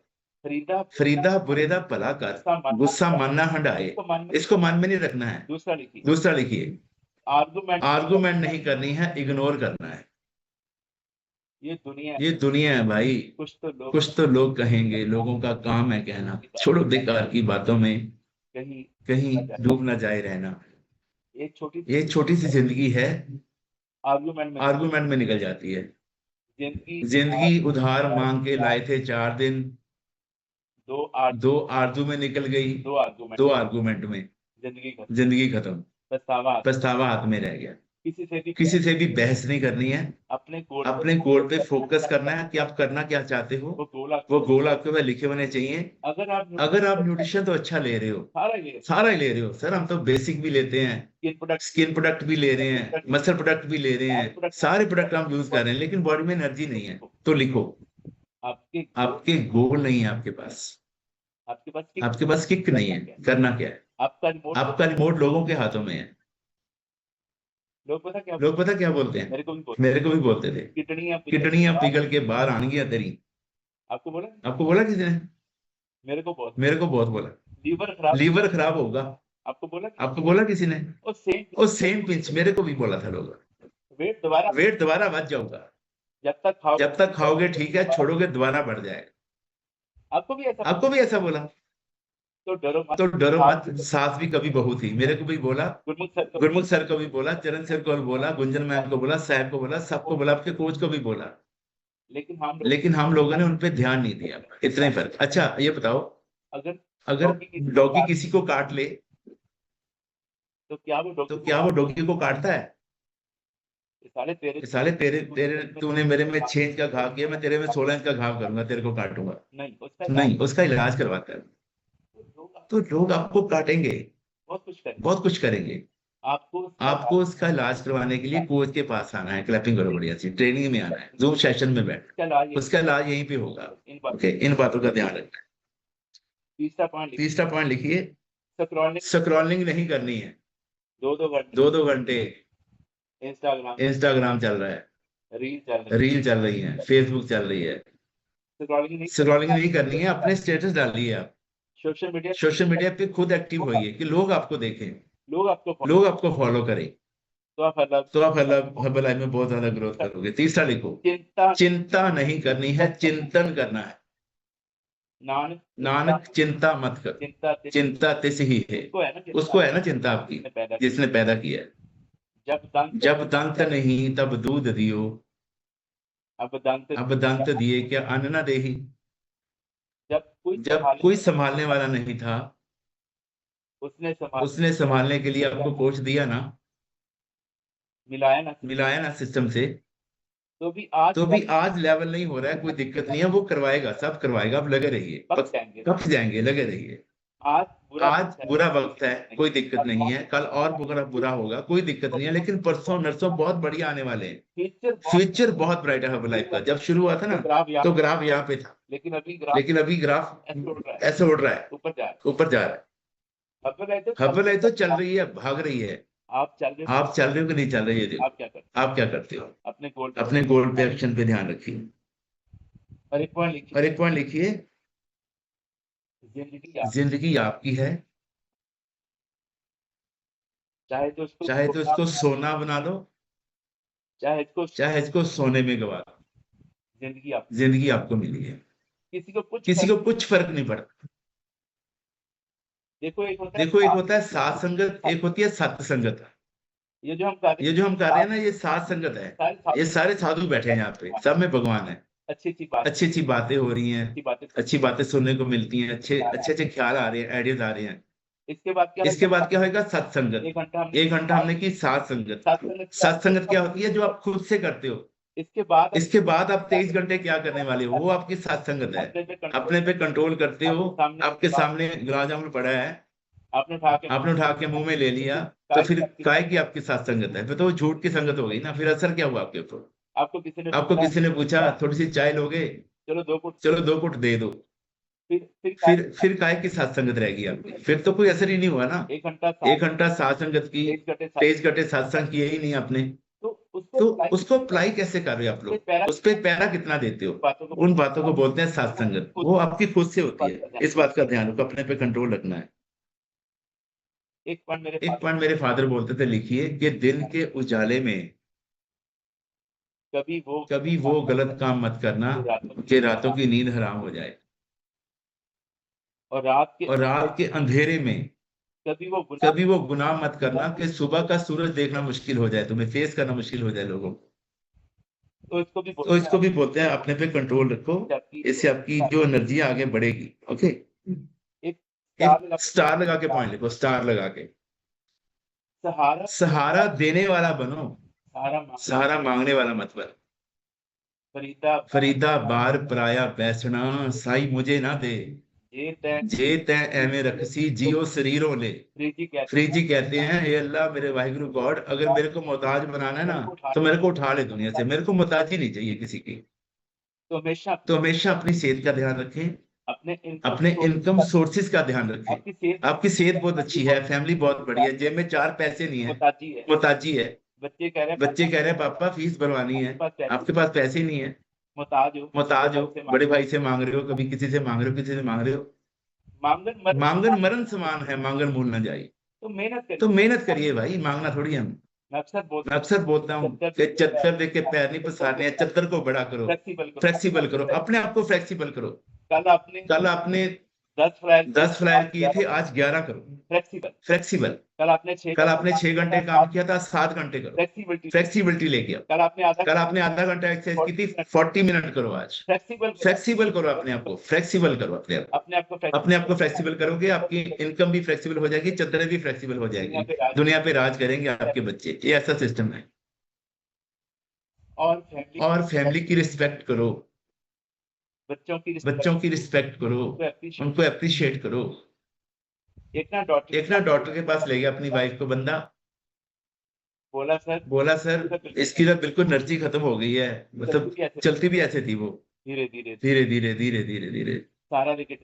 फरीदा बुरेदा भला कर, गुस्सा मन न हटाए, इसको मन में नहीं रखना है। दूसरा लिखिए, आर्गुमेंट नहीं करनी है, इग्नोर करना है। ये दुनिया है भाई, कुछ तो लोग कहेंगे, लोगों का काम है कहना। छोड़ो बेकार की बातों में कहीं डूब ना जाए रहना। ये छोटी सी जिंदगी है, आर्गुमेंट में निकल जाती है। जिंदगी उधार मांग के लाए थे 4 दिन, 2 आरजू में निकल गई, 2 आर्गुमेंट में जिंदगी खत्म, पछतावा हाथ में रह गया। किसी से भी बहस नहीं करनी है, अपने गोल पे फोकस करना है कि आप करना क्या चाहते हो। वो गोल आपके पास लिखे होने चाहिए। अगर आप न्यूट्रिशन तो अच्छा ले रहे हो, सारा ही ले रहे हो। सर हम तो बेसिक भी लेते हैं, स्किन प्रोडक्ट भी ले रहे हैं, मसल प्रोडक्ट भी ले रहे हैं, सारे प्रोडक्ट हम यूज कर रहे हैं, लेकिन बॉडी में एनर्जी नहीं है। तो लिखो, आपके गोल नहीं है, आपके पास किक नहीं है, करना क्या है? आपका रिमोट लोगों के हाथों में है। लोग पता क्या बोलते हैं? मेरे को भी बोलते थे, किडनियां पिघल के बाहर आएंगी तेरी। आपको बोला किसी ने? मेरे को बहुत बोला, लीवर खराब होगा, आपको बोला किसी ने? वो सेम पिंच मेरे को भी बोला था लोग। वेट दोबारा बढ़ जाऊंगा जब तक खाओगे ठीक है, छोड़ोगे दोबारा बढ़ जाएगा। आपको भी ऐसा बोला? तो डरो मत, सास भी कभी बहू थी। मेरे को भी बोला, गुरमुख सर को भी बोला, चरण सर को भी बोला, गुंजन मैम को बोला, साहब को बोला, सबको बोला, आपके कोच को भी बोला, लेकिन हम लोगों ने उन पे ध्यान नहीं दिया। इतना ही फर्क। अच्छा ये बताओ, अगर डॉगी किसी को काट ले तो क्या वो डॉगी को काटता है? साले तेरे तूने मेरे में 6 इंच का घाव किया, मैं तेरे में 16 इंच का घाव करूंगा, तेरे को काटूंगा नहीं, उसका इलाज करवाता है। तो लोग आपको काटेंगे, बहुत कुछ करेंगे। आपको उसका इलाज करवाने के लिए कोच के पास आना है। क्लैपिंग करो बढ़िया सी, ट्रेनिंग में आना है, जूम सेशन में बैठ, उसका इलाज यहीं पे होगा। ओके, इन बातों का ध्यान रखना है। तीसरा पॉइंट लिखिए, स्क्रॉलिंग नहीं करनी है। 2-2 घंटे इंस्टाग्राम चल रहा है, रील चल रही है, फेसबुक चल रही है, स्क्रॉलिंग नहीं करनी है। अपने स्टेटस डालिए आप सोशल मीडिया पे, खुद एक्टिव होइए कि लोग आपको देखें, लोग आपको फॉलो करें, तो आप हर्बल लाइफ में बहुत ज्यादा ग्रोथ करोगे। तीसरा लिखो, चिंता नहीं करनी है, चिंतन करना है। नानक चिंता मत कर, चिंता तिस ही है। उसको है ना चिंता आपकी, जिसने पैदा किया है। जब दंत नहीं तब दूध दियो, अब दंत दिए क्या अन्न न देही। जब कोई संभालने वाला नहीं था, उसने संभालने के लिए आपको कोच दिया ना, मिलाया ना सिस्टम से, तो भी आज लेवल नहीं हो रहा है, कोई दिक्कत नहीं है, वो करवाएगा, सब करवाएगा। आप लगे रहिए, कब जाएंगे, लगे रहिए। आज बुरा वक्त है, कोई दिक्कत नहीं है, कल और बुरा होगा, कोई दिक्कत नहीं है, लेकिन परसों नरसों बहुत बढ़िया आने वाले हैं। फ्यूचर बहुत ब्राइट है हर्बल लाइफ का। जब शुरू हुआ था ना तो ग्राफ यहाँ पे था, लेकिन अभी ग्राफ ऐसे उड़ रहा है, ऊपर जा रहा है। हर्बल लाइफ तो चल रही है, भाग रही है। आप चल रहे हो कि नहीं चल रही है? आप क्या करते हो? अपने गोल पे, एक्शन पे ध्यान रखिए। और एक पॉइंट लिखिए, जिंदगी आपकी है, चाहे तो इसको सोना बना लो, चाहे इसको सोने में गवा दो। जिंदगी आपको मिली है, किसी को कुछ फर्क नहीं पड़ता। देखो एक होता है सात संगत, एक होती है सत्य संगत। ये जो हम कर रहे हैं ना, ये सात संगत है। ये सारे साधु बैठे हैं यहाँ पे, सब में भगवान है। अच्छी बातें हो रही हैं, अच्छी बातें सुनने को मिलती हैं, अच्छे ख्याल आ रहे हैं, आइडियाज आ रहे हैं। इसके बाद क्या होगा? सत्संगत। 1 घंटा हमने की सात संगत। सत्संगत क्या होती है? जो आप खुद से करते हो। इसके बाद आप 23 घंटे क्या करने वाले हो, वो आपकी सत्संगत है। अपने पे कंट्रोल करते हो। आपके सामने गुलाब जामुन पड़ा है, आपने उठा के मुंह में ले लिया, तो फिर काय की आपकी सत्संगत है? फिर तो वो झूठ की संगत हो गई ना। फिर असर क्या हुआ आपके ऊपर? आपको किसी ने पूछा थोड़ी सी चाय लोगे, चलो 2 घुट दे दो, फिर काय की सत्संगत रहेगी आपकी? फिर तो कोई असर ही नहीं हुआ ना। 1 घंटा सत्संगत की, 23 घंटे सत्संग किए ही नहीं आपने, तो उसको अप्लाई कैसे कर रहे हो आप लोग? उस पर पैरा कितना देते हो? उन बातों को बोलते हैं सत्संगत। वो आपकी खुद से होती है। इस बात का ध्यान रखो, अपने पे कंट्रोल रखना है। एक पॉइंट मेरे फादर बोलते थे, लिखिए कि दिन के उजाले में कभी वो गलत काम मत करना कि रातों की नींद हराम हो जाए, और रात के अंधेरे में कभी वो गुनाह मत करना कि सुबह का सूरज देखना मुश्किल हो जाए, तुम्हें फेस करना मुश्किल हो जाए लोगों को। तो इसको भी बोलते हैं अपने पे कंट्रोल रखो, इससे आपकी जो एनर्जी आगे बढ़ेगी। ओके, एक स्टार लगा के पॉइंट लिखो, स्टार लगा के। सहारा देने वाला बनो, सहारा मांगने वाला मत बनो। फरीदा बार पराया बैसना, साई मुझे ना दे, जे तै एवें रखसी जियो शरीरों ले। फ्री जी कहते हैं, हे अल्लाह मेरे वाहिगुरु गॉड, अगर मेरे को मोहताज बनाना है ना, तो मेरे को उठा ले दुनिया से। मेरे को मोहताज ही नहीं चाहिए किसी की। तो हमेशा अपनी सेहत का ध्यान रखें, अपने इनकम सोर्सेज का ध्यान रखें। आपकी सेहत बहुत अच्छी है, फैमिली बहुत बड़ी है, जेब में 4 पैसे नहीं है, मोहताजी है। बच्चे कह रहे हैं पापा फीस भरवानी है, आपके पास पैसे नहीं है, मोहताज हो। बड़े भाई से मांग रहे हो, कभी किसी से मांग रहे हो, किसी से मांग रहे हो। मांगन मरण समान है, मांगन मूल न जाए। तो मेहनत करिए भाई, मांगना थोड़ी हम। मैं अक्सर बोलता हूँ कि चद्दर देख के पैर नहीं पसारने हैं, चद्दर को बड़ा करो, फ्लेक्सिबल करो, अपने आप को फ्लेक्सिबल करो। कल आपने 10 फ्लायर किए थे, आज 11 करो, फ्लेक्सिबल। कल आपने 6 घंटे काम किया था, 7 घंटे करो, फ्लेक्सिबिलिटी लेके आओ। कल आपने आधा घंटा एक्सरसाइज की थी, 40 मिनट करो आज। फ्लेक्सिबल करो अपने आप को, फ्लेक्सिबल करो अपने आप को फ्लेक्सिबल करोगे, आपकी इनकम भी फ्लेक्सिबल हो जाएगी, चद्दरें भी फ्लेक्सिबल हो जाएगी, दुनिया पे राज करेंगे आपके बच्चे। ये ऐसा सिस्टम है। और फैमिली की रिस्पेक्ट करो, बच्चों की रिस्पेक्ट करो, उनको अप्रिशिएट करो। एक ना डॉक्टर के पास ले गया अपनी वाइफ को बंदा, बोला सर इसकी तो बिल्कुल एनर्जी खत्म हो गई है, मतलब चलती भी ऐसे थी वो, धीरे धीरे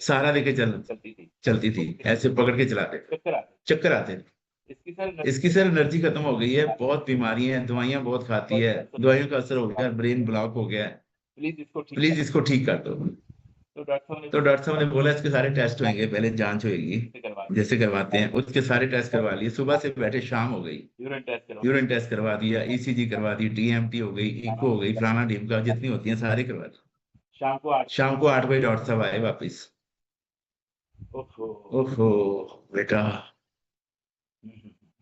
सहारा लेके चलती थी, ऐसे पकड़ के चलाते, चक्कर आते। इसकी सर एनर्जी खत्म हो गई है, बहुत बीमारी है, दवाइयां बहुत खाती है, दवाइयों का असर हो गया, ब्रेन ब्लॉक हो गया है, प्लीज इसको ठीक कर दो। तो डॉक्टर साहब ने बोला इसके सारे टेस्ट होंगे, पहले जांच होगी जैसे करवाते हैं, उसके सारे टेस्ट करवा लिए, सुबह से बैठे शाम हो गई, यूरिन टेस्ट करवा दिया, ईसीजी करवा दी, टीएमटी हो गई, इको हो गई, फलाना ढिमका जितनी होती है सारे करवा दी। शाम को 8 बजे डॉक्टर साहब आए वापिस। ओहो बेटा,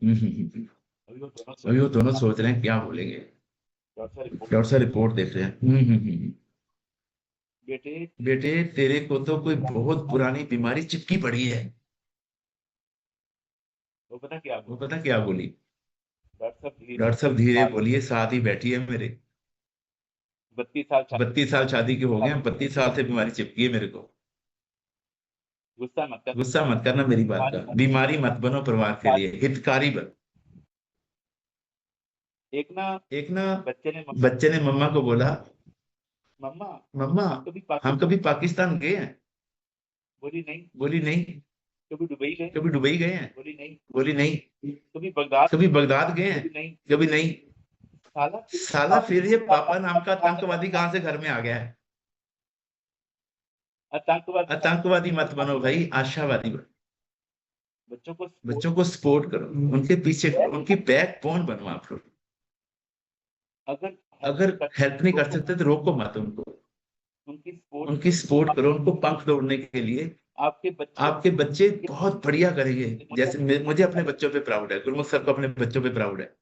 अभी वो दोनों सोच रहे हैं क्या बोलेंगे, डॉक्टर साहब रिपोर्ट देख रहे हैं। बेटे तेरे को तो कोई बहुत पुरानी बीमारी चिपकी पड़ी है। वो पता क्या बोली, डॉक्टर साहब धीरे बोलिए, साथ ही बैठी है मेरे, 32 साल शादी के हो गए, 32 साल से बीमारी चिपकी है मेरे को। गुस्सा मत करना मेरी बात का, बीमारी मत बनो परिवार के लिए, हितकारी बन। एक ना बच्चे ने मम्मा को बोला, मम्मा हम कभी पाकिस्तान गए हैं? बोली नहीं। कभी दुबई गए हैं? बोली नहीं। कभी बगदाद गए हैं? कभी नहीं। साला फिर ये पापा नाम का आतंकवादी कहाँ से घर में आ गया है? आतंकवादी मत बनो भाई, आशावादी बनो। बच्चों को सपोर्ट करो, उनके पीछे, उनकी बैकबोन बनो आप लोग। अगर हेल्प नहीं कर सकते तो रोको मत उनको, उनकी सपोर्ट करो, उनको पंख दौड़ने के लिए। आपके बच्चे बहुत बढ़िया करेंगे, जैसे मुझे अपने बच्चों पे प्राउड है, गुरमुख सर को अपने बच्चों पे प्राउड है।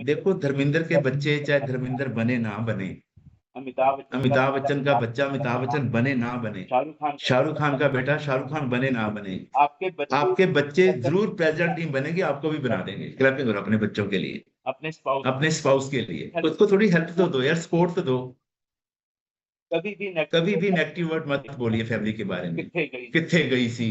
देखो धर्मेंद्र के बच्चे चाहे धर्मेंद्र बने ना बने, अमिताभ बच्चन का बच्चा अमिताभ बच्चन बने ना बने, शाहरुख खान का बेटा शाहरुख खान बने ना बने, आपके बच्चे जरूर प्रेसिडेंट टीम बनेंगे, आपको भी बना देंगे। क्लैपिंग करो अपने बच्चों के लिए, अपने स्पाउस के लिए, उसको थोड़ी हेल्प तो दो यार, सपोर्ट तो दो। कभी भी नेगेटिव वर्ड मत बोलिए फैमिली के बारे में, किथे गई सी,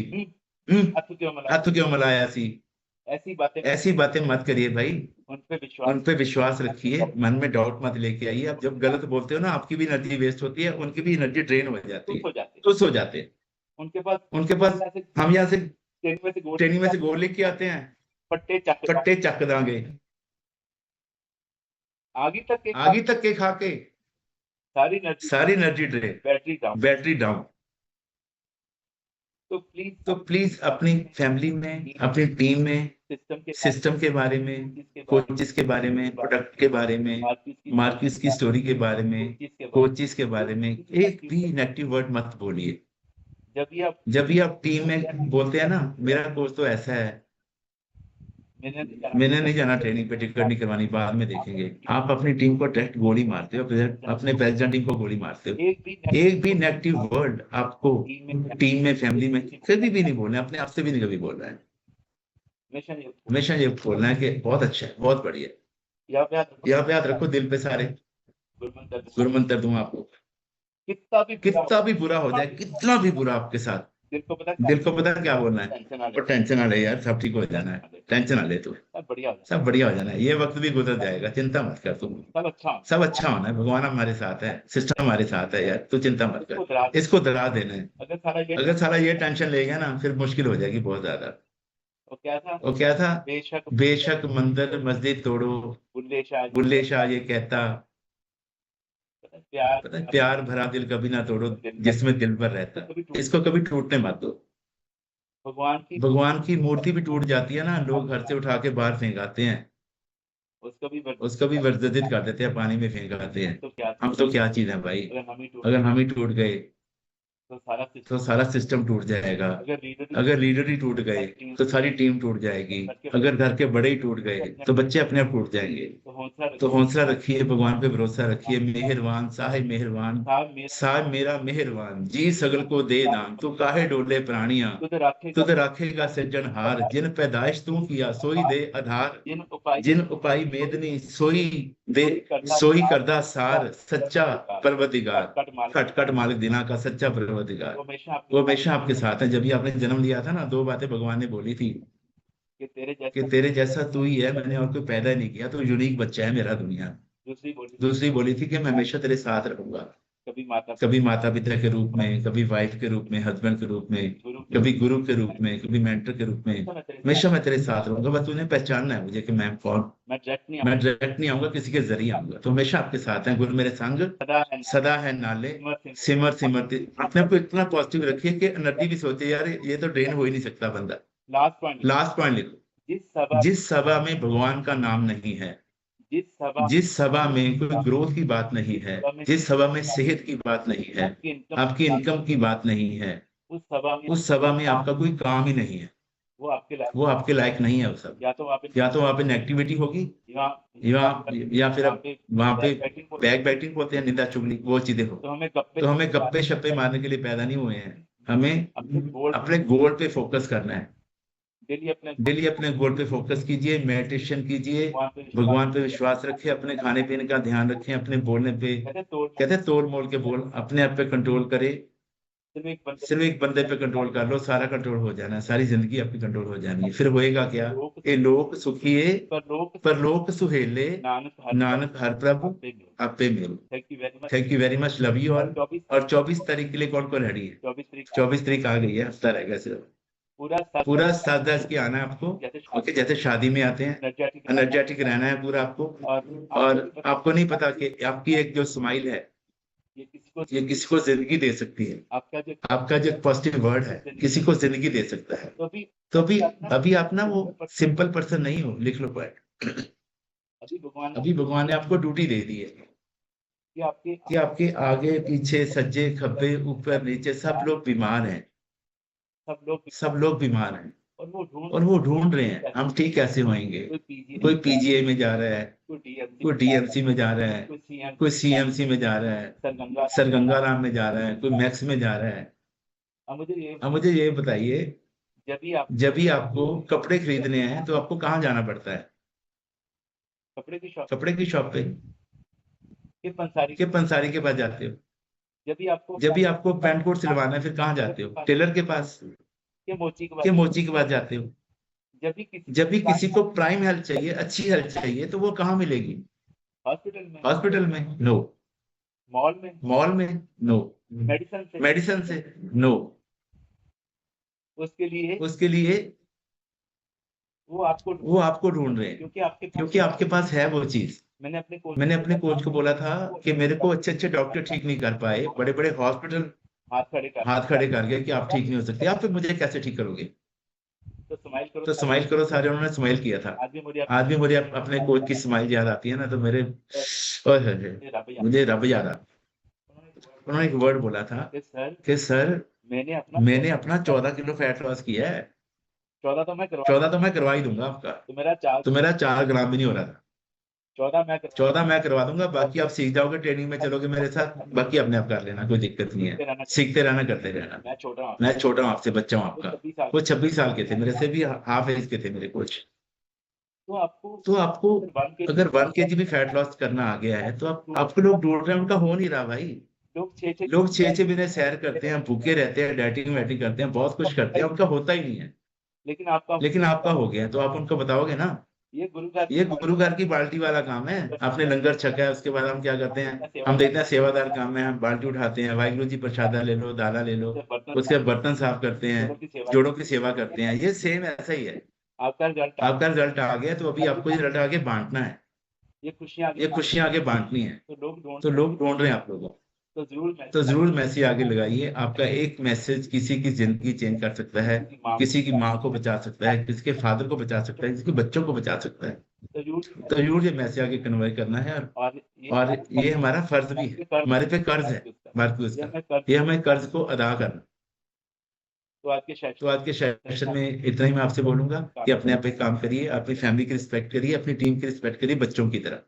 हथ क्यों मलाया सी, ऐसी बातें मत करिए भाई, उन पे विश्वास रखिए, मन में डाउट मत लेके आइए। आप जब गलत बोलते हो ना, आपकी भी एनर्जी वेस्ट होती है, उनकी भी एनर्जी ड्रेन हो जाती है, खुश हो जाते हैं। उनके पास हम यहाँ से ट्रेनिंग में से गोल लेके आते हैं, पट्टे चक दांगे, आगे तक के खा के सारी एनर्जी ड्रेन, बैटरी डाउन। तो प्लीज अपनी फैमिली में, अपनी टीम में, सिस्टम के बारे में, कोचेस के बारे में, प्रोडक्ट के बारे में, मार्केट की स्टोरी के बारे में, कोचेस के बारे में एक भी नेगेटिव वर्ड मत बोलिए। जब भी आप टीम में बोलते हैं ना, मेरा कोच तो ऐसा है, मैंने नहीं जाना ट्रेनिंग पे, टिकट नहीं करवानी, बाद में देखेंगे, आप अपनी टीम को डायरेक्ट गोली मारते हो, अपने प्रेसिडेंट टीम को गोली मारते हो। एक भी नेगेटिव वर्ड आपको टीम में, फैमिली में कभी भी नहीं बोलना है, अपने आप से भी नहीं कभी बोलना है। हमेशा ये बोलना है कि बहुत अच्छा है, बहुत बढ़िया है। यहाँ पे याद रखो, दिल पे सारे गुरुमंत्र दूं आपको, कितना भी बुरा हो जाए, कितना भी बुरा आपके साथ, दिल को पता क्या बोलना है, और टेंशन ना ले यार, सब ठीक हो जाना है, टेंशन ना ले तू, सब बढ़िया हो जाना है, ये वक्त भी गुजर जाएगा, चिंता मत कर तुम, सब अच्छा होना है, भगवान हमारे साथ है, सिस्टम हमारे साथ है यार, तू चिंता मत कर, इसको डरा देना है। अगर सारा ये टेंशन लेगा ना, फिर मुश्किल हो जाएगी बहुत ज्यादा। वो क्या था, बेशक मंदिर मस्जिद तोड़ो, बुल्ले शाह ये कहता, प्यार भरा दिल कभी ना तोड़ो, जिसमें दिल भर रहता, इसको कभी टूटने मत दो। भगवान की मूर्ति भी टूट जाती है ना, लोग घर से उठा के बाहर फेंक आते हैं, उसको भी वर्जित कर देते हैं, पानी में फेंक आते हैं। हम तो क्या चीज है भाई, अगर हम ही टूट गए तो सारा सिस्टम टूट जाएगा। अगर लीडर ही टूट गए तो सारी टीम टूट जाएगी। अगर घर के बड़े ही टूट गए तो बच्चे अपने आप टूट जाएंगे। तो हौसला रखिए, भगवान पे भरोसा रखिए। मेहरबान मेहरबान साहिब मेरा मेहरबान, जी सगल को दे दान, तू काहे डोले प्राणिया, तुद राखेगा सृजनहार, जिन पैदाइश तू किया सोई दे आधार, जिन उपाय मेदनी सोई करदा सार, सच्चा परवरदिगार, खट खट मालिक दिना का सच्चा परवरदिगार, वो हमेशा आपके साथ है। जब भी आपने जन्म लिया था ना, 2 बातें भगवान ने बोली थी कि तेरे जैसा तू ही है, मैंने और कोई पैदा नहीं किया, तो यूनिक बच्चा है मेरा दुनिया। दूसरी बोली थी कि मैं हमेशा तेरे साथ रहूंगा, कभी माता पिता के रूप में, कभी वाइफ के रूप में, हस्बैंड के रूप में, कभी गुरु के रूप में, कभी मेंटर के रूप में, हमेशा मैं तेरे साथ रहूंगा। बस तूने पहचानना है मुझे कि मैं कौन। मैं डायरेक्ट नहीं आऊंगा, किसी के जरिए आऊंगा। तो हमेशा आपके साथ हैं। गुरु मेरे संग सदा है नाले, सिमर सिमरते। अपने आप को इतना पॉजिटिव रखिए कि एनर्जी भी सोचे यार ये तो ड्रेन हो ही नहीं सकता बंदा। लास्ट पॉइंट लिखो, जिस सभा में भगवान का नाम नहीं है, जिस सभा में कोई ग्रोथ की बात नहीं है, जिस सभा में सेहत की बात नहीं है, आपकी इनकम की बात नहीं है, उस सभा में आपका कोई काम ही नहीं है, वो आपके लायक नहीं है। वो सब या तो वहाँ पे नेगेटिविटी होगी, या फिर वहाँ पे बैक बैटिंग होते हैं, निंदा चुगली, वो चीजें हो। तो हमें गप्पे शप्पे मारने के लिए पैदा नहीं हुए हैं। हमें अपने गोल पे फोकस करना है। डेली अपने गोल पे फोकस कीजिए, मेडिटेशन कीजिए, भगवान पे विश्वास रखें, अपने खाने पीने का ध्यान रखें, अपने बोलने पे कहते तोड़ मोड़ के बोल, अपने आप पे कंट्रोल करे। सिर्फ एक बंदे पे कंट्रोल कर लो, सारा कंट्रोल हो जाना है, सारी जिंदगी आपकी कंट्रोल हो जानी है। फिर होएगा क्या, ये लोक सुखिए पर लोक सुहेले, नानक हर प्रभु आपे मेल। Thank you very much, love you all. और 24 तारीख के लिए कौन कौन रेडी है? 24 तारीख आ गई है, हफ्ता रह गया सिर्फ। पूरा 7-10 के आना है आपको। ओके, जैसे शादी में आते हैं, एनर्जेटिक रहना है पूरा आपको। और आपको नहीं पता कि आपकी एक जो स्माइल है ये किसी को जिंदगी दे सकती है। आपका जो पॉजिटिव वर्ड है किसी को जिंदगी दे सकता है। तो अभी आप ना वो सिंपल पर्सन नहीं हो, लिख लो पॉइंट। अभी भगवान ने आपको ड्यूटी दे दी है कि आपके आगे पीछे सज्जे खब्बे ऊपर नीचे सब लोग बीमार हैं, सब लोग बीमार हैं और वो ढूंढ रहे हैं हम ठीक कैसे होंगे। कोई पीजीआई में जा रहा है, कोई डीएमसी में जा रहा है, कोई सीएमसी में जा रहा है, सर गंगाराम में जा रहा है, कोई मैक्स में जा रहा है। अब मुझे ये बताइए, जब भी आपको कपड़े खरीदने हैं तो आपको कहाँ जाना पड़ता है? कपड़े की शॉप पे के पंसारी के पास जाते हो। जब भी आपको पैंट कोट सिलवाना है फिर कहाँ जाते हो? टेलर के पास के मोची के पास जाते हो। जब भी किसी को प्राइम हेल्थ चाहिए, अच्छी हेल्थ चाहिए, तो वो कहाँ मिलेगी? हॉस्पिटल में? नो। मॉल में? नो। मेडिसिन से? नो। उसके लिए वो आपको ढूंढ रहे हैं क्योंकि आपके पास है वो चीज। मैंने अपने कोच को बोला था कि मेरे को अच्छे डॉक्टर ठीक नहीं कर पाए, बड़े बड़े हॉस्पिटल हाथ खड़े कर गए कि आप ठीक नहीं हो सकते, आप फिर मुझे कैसे ठीक करोगे? तो स्माइल करो सारे। उन्होंने स्माइल किया था। आज भी मुझे अपने कोच की स्माइल याद आती है ना, तो मुझे रब याद आता। उन्होंने एक वर्ड बोला था कि सर मैंने अपना 14 किलो फैट लॉस किया है। 14 तो मैं करवा ही दूंगा आपका, तो मेरा 4 ग्राम भी नहीं हो रहा था। 14 मैं करवा दूंगा, बाकी आप सीख जाओगे, ट्रेनिंग में चलोगे मेरे साथ, बाकी अपने आप कर लेना, कोई दिक्कत नहीं है। सीखते रहना, करते रहना। मैं छोटा हूँ आपसे, बच्चा हूँ आपका। वो 26 साल के थे, मेरे से भी हाफ एज के थे मेरे कोच। तो आपको अगर 1 kg भी फैट लॉस करना आ गया है तो आपको लोग ढूंढ रहे हैं, उनका हो नहीं रहा भाई। लोग 6 महीने सैर करते हैं, भूखे रहते हैं, डाइटिंग वाइटिंग करते हैं, बहुत कुछ करते हैं, उनका होता ही नहीं है। लेकिन आपका हो गया, तो आप उनको बताओगे ना। ये गुरु घर की बाल्टी वाला काम है। आपने लंगर छका है, उसके बाद हम क्या करते हैं, हम देखते हैं सेवादार काम है, हम बाल्टी उठाते हैं, वाहिगुरु जी प्रसादा ले लो, दाला ले लो, उसके बर्तन साफ करते हैं, जोड़ों की सेवा करते हैं। ये सेम ऐसा ही है। आपका रिजल्ट आ गया तो अभी आपको ये रिजल्ट आगे बांटना है, ये खुशियां आगे बांटनी है। तो लोग ढूंढ रहे हैं आप लोगों को। तो जरूर मैसेज आगे लगाइए। आपका एक मैसेज किसी की जिंदगी चेंज कर सकता है, किसी की माँ को बचा सकता है, किसी के फादर को बचा सकता है, किसी के बच्चों को बचा सकता है। तो जरूर ये मैसेज आगे कन्वे करना है। और ये हमारा फर्ज भी है, हमारे पे कर्ज है मार्क्यूज का, ये हमें कर्ज को अदा करना। तो आज के सेशन में इतना ही मैं आपसे बोलूंगा कि अपने आप पे काम करिए, अपनी फैमिली की रिस्पेक्ट करिए, अपनी टीम की रिस्पेक्ट करिए बच्चों की तरह।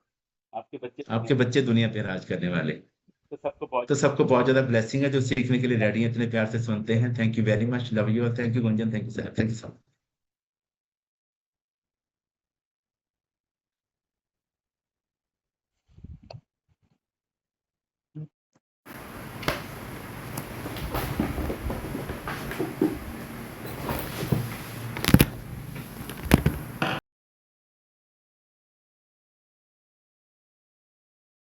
आपके बच्चे दुनिया पे राज करने वाले। तो सबको बहुत ज्यादा ब्लेसिंग है जो सीखने के लिए रेडी है, इतने प्यार से सुनते हैं। Thank you very much, love you, thank you Gunjan, thank you sir, thank you sir.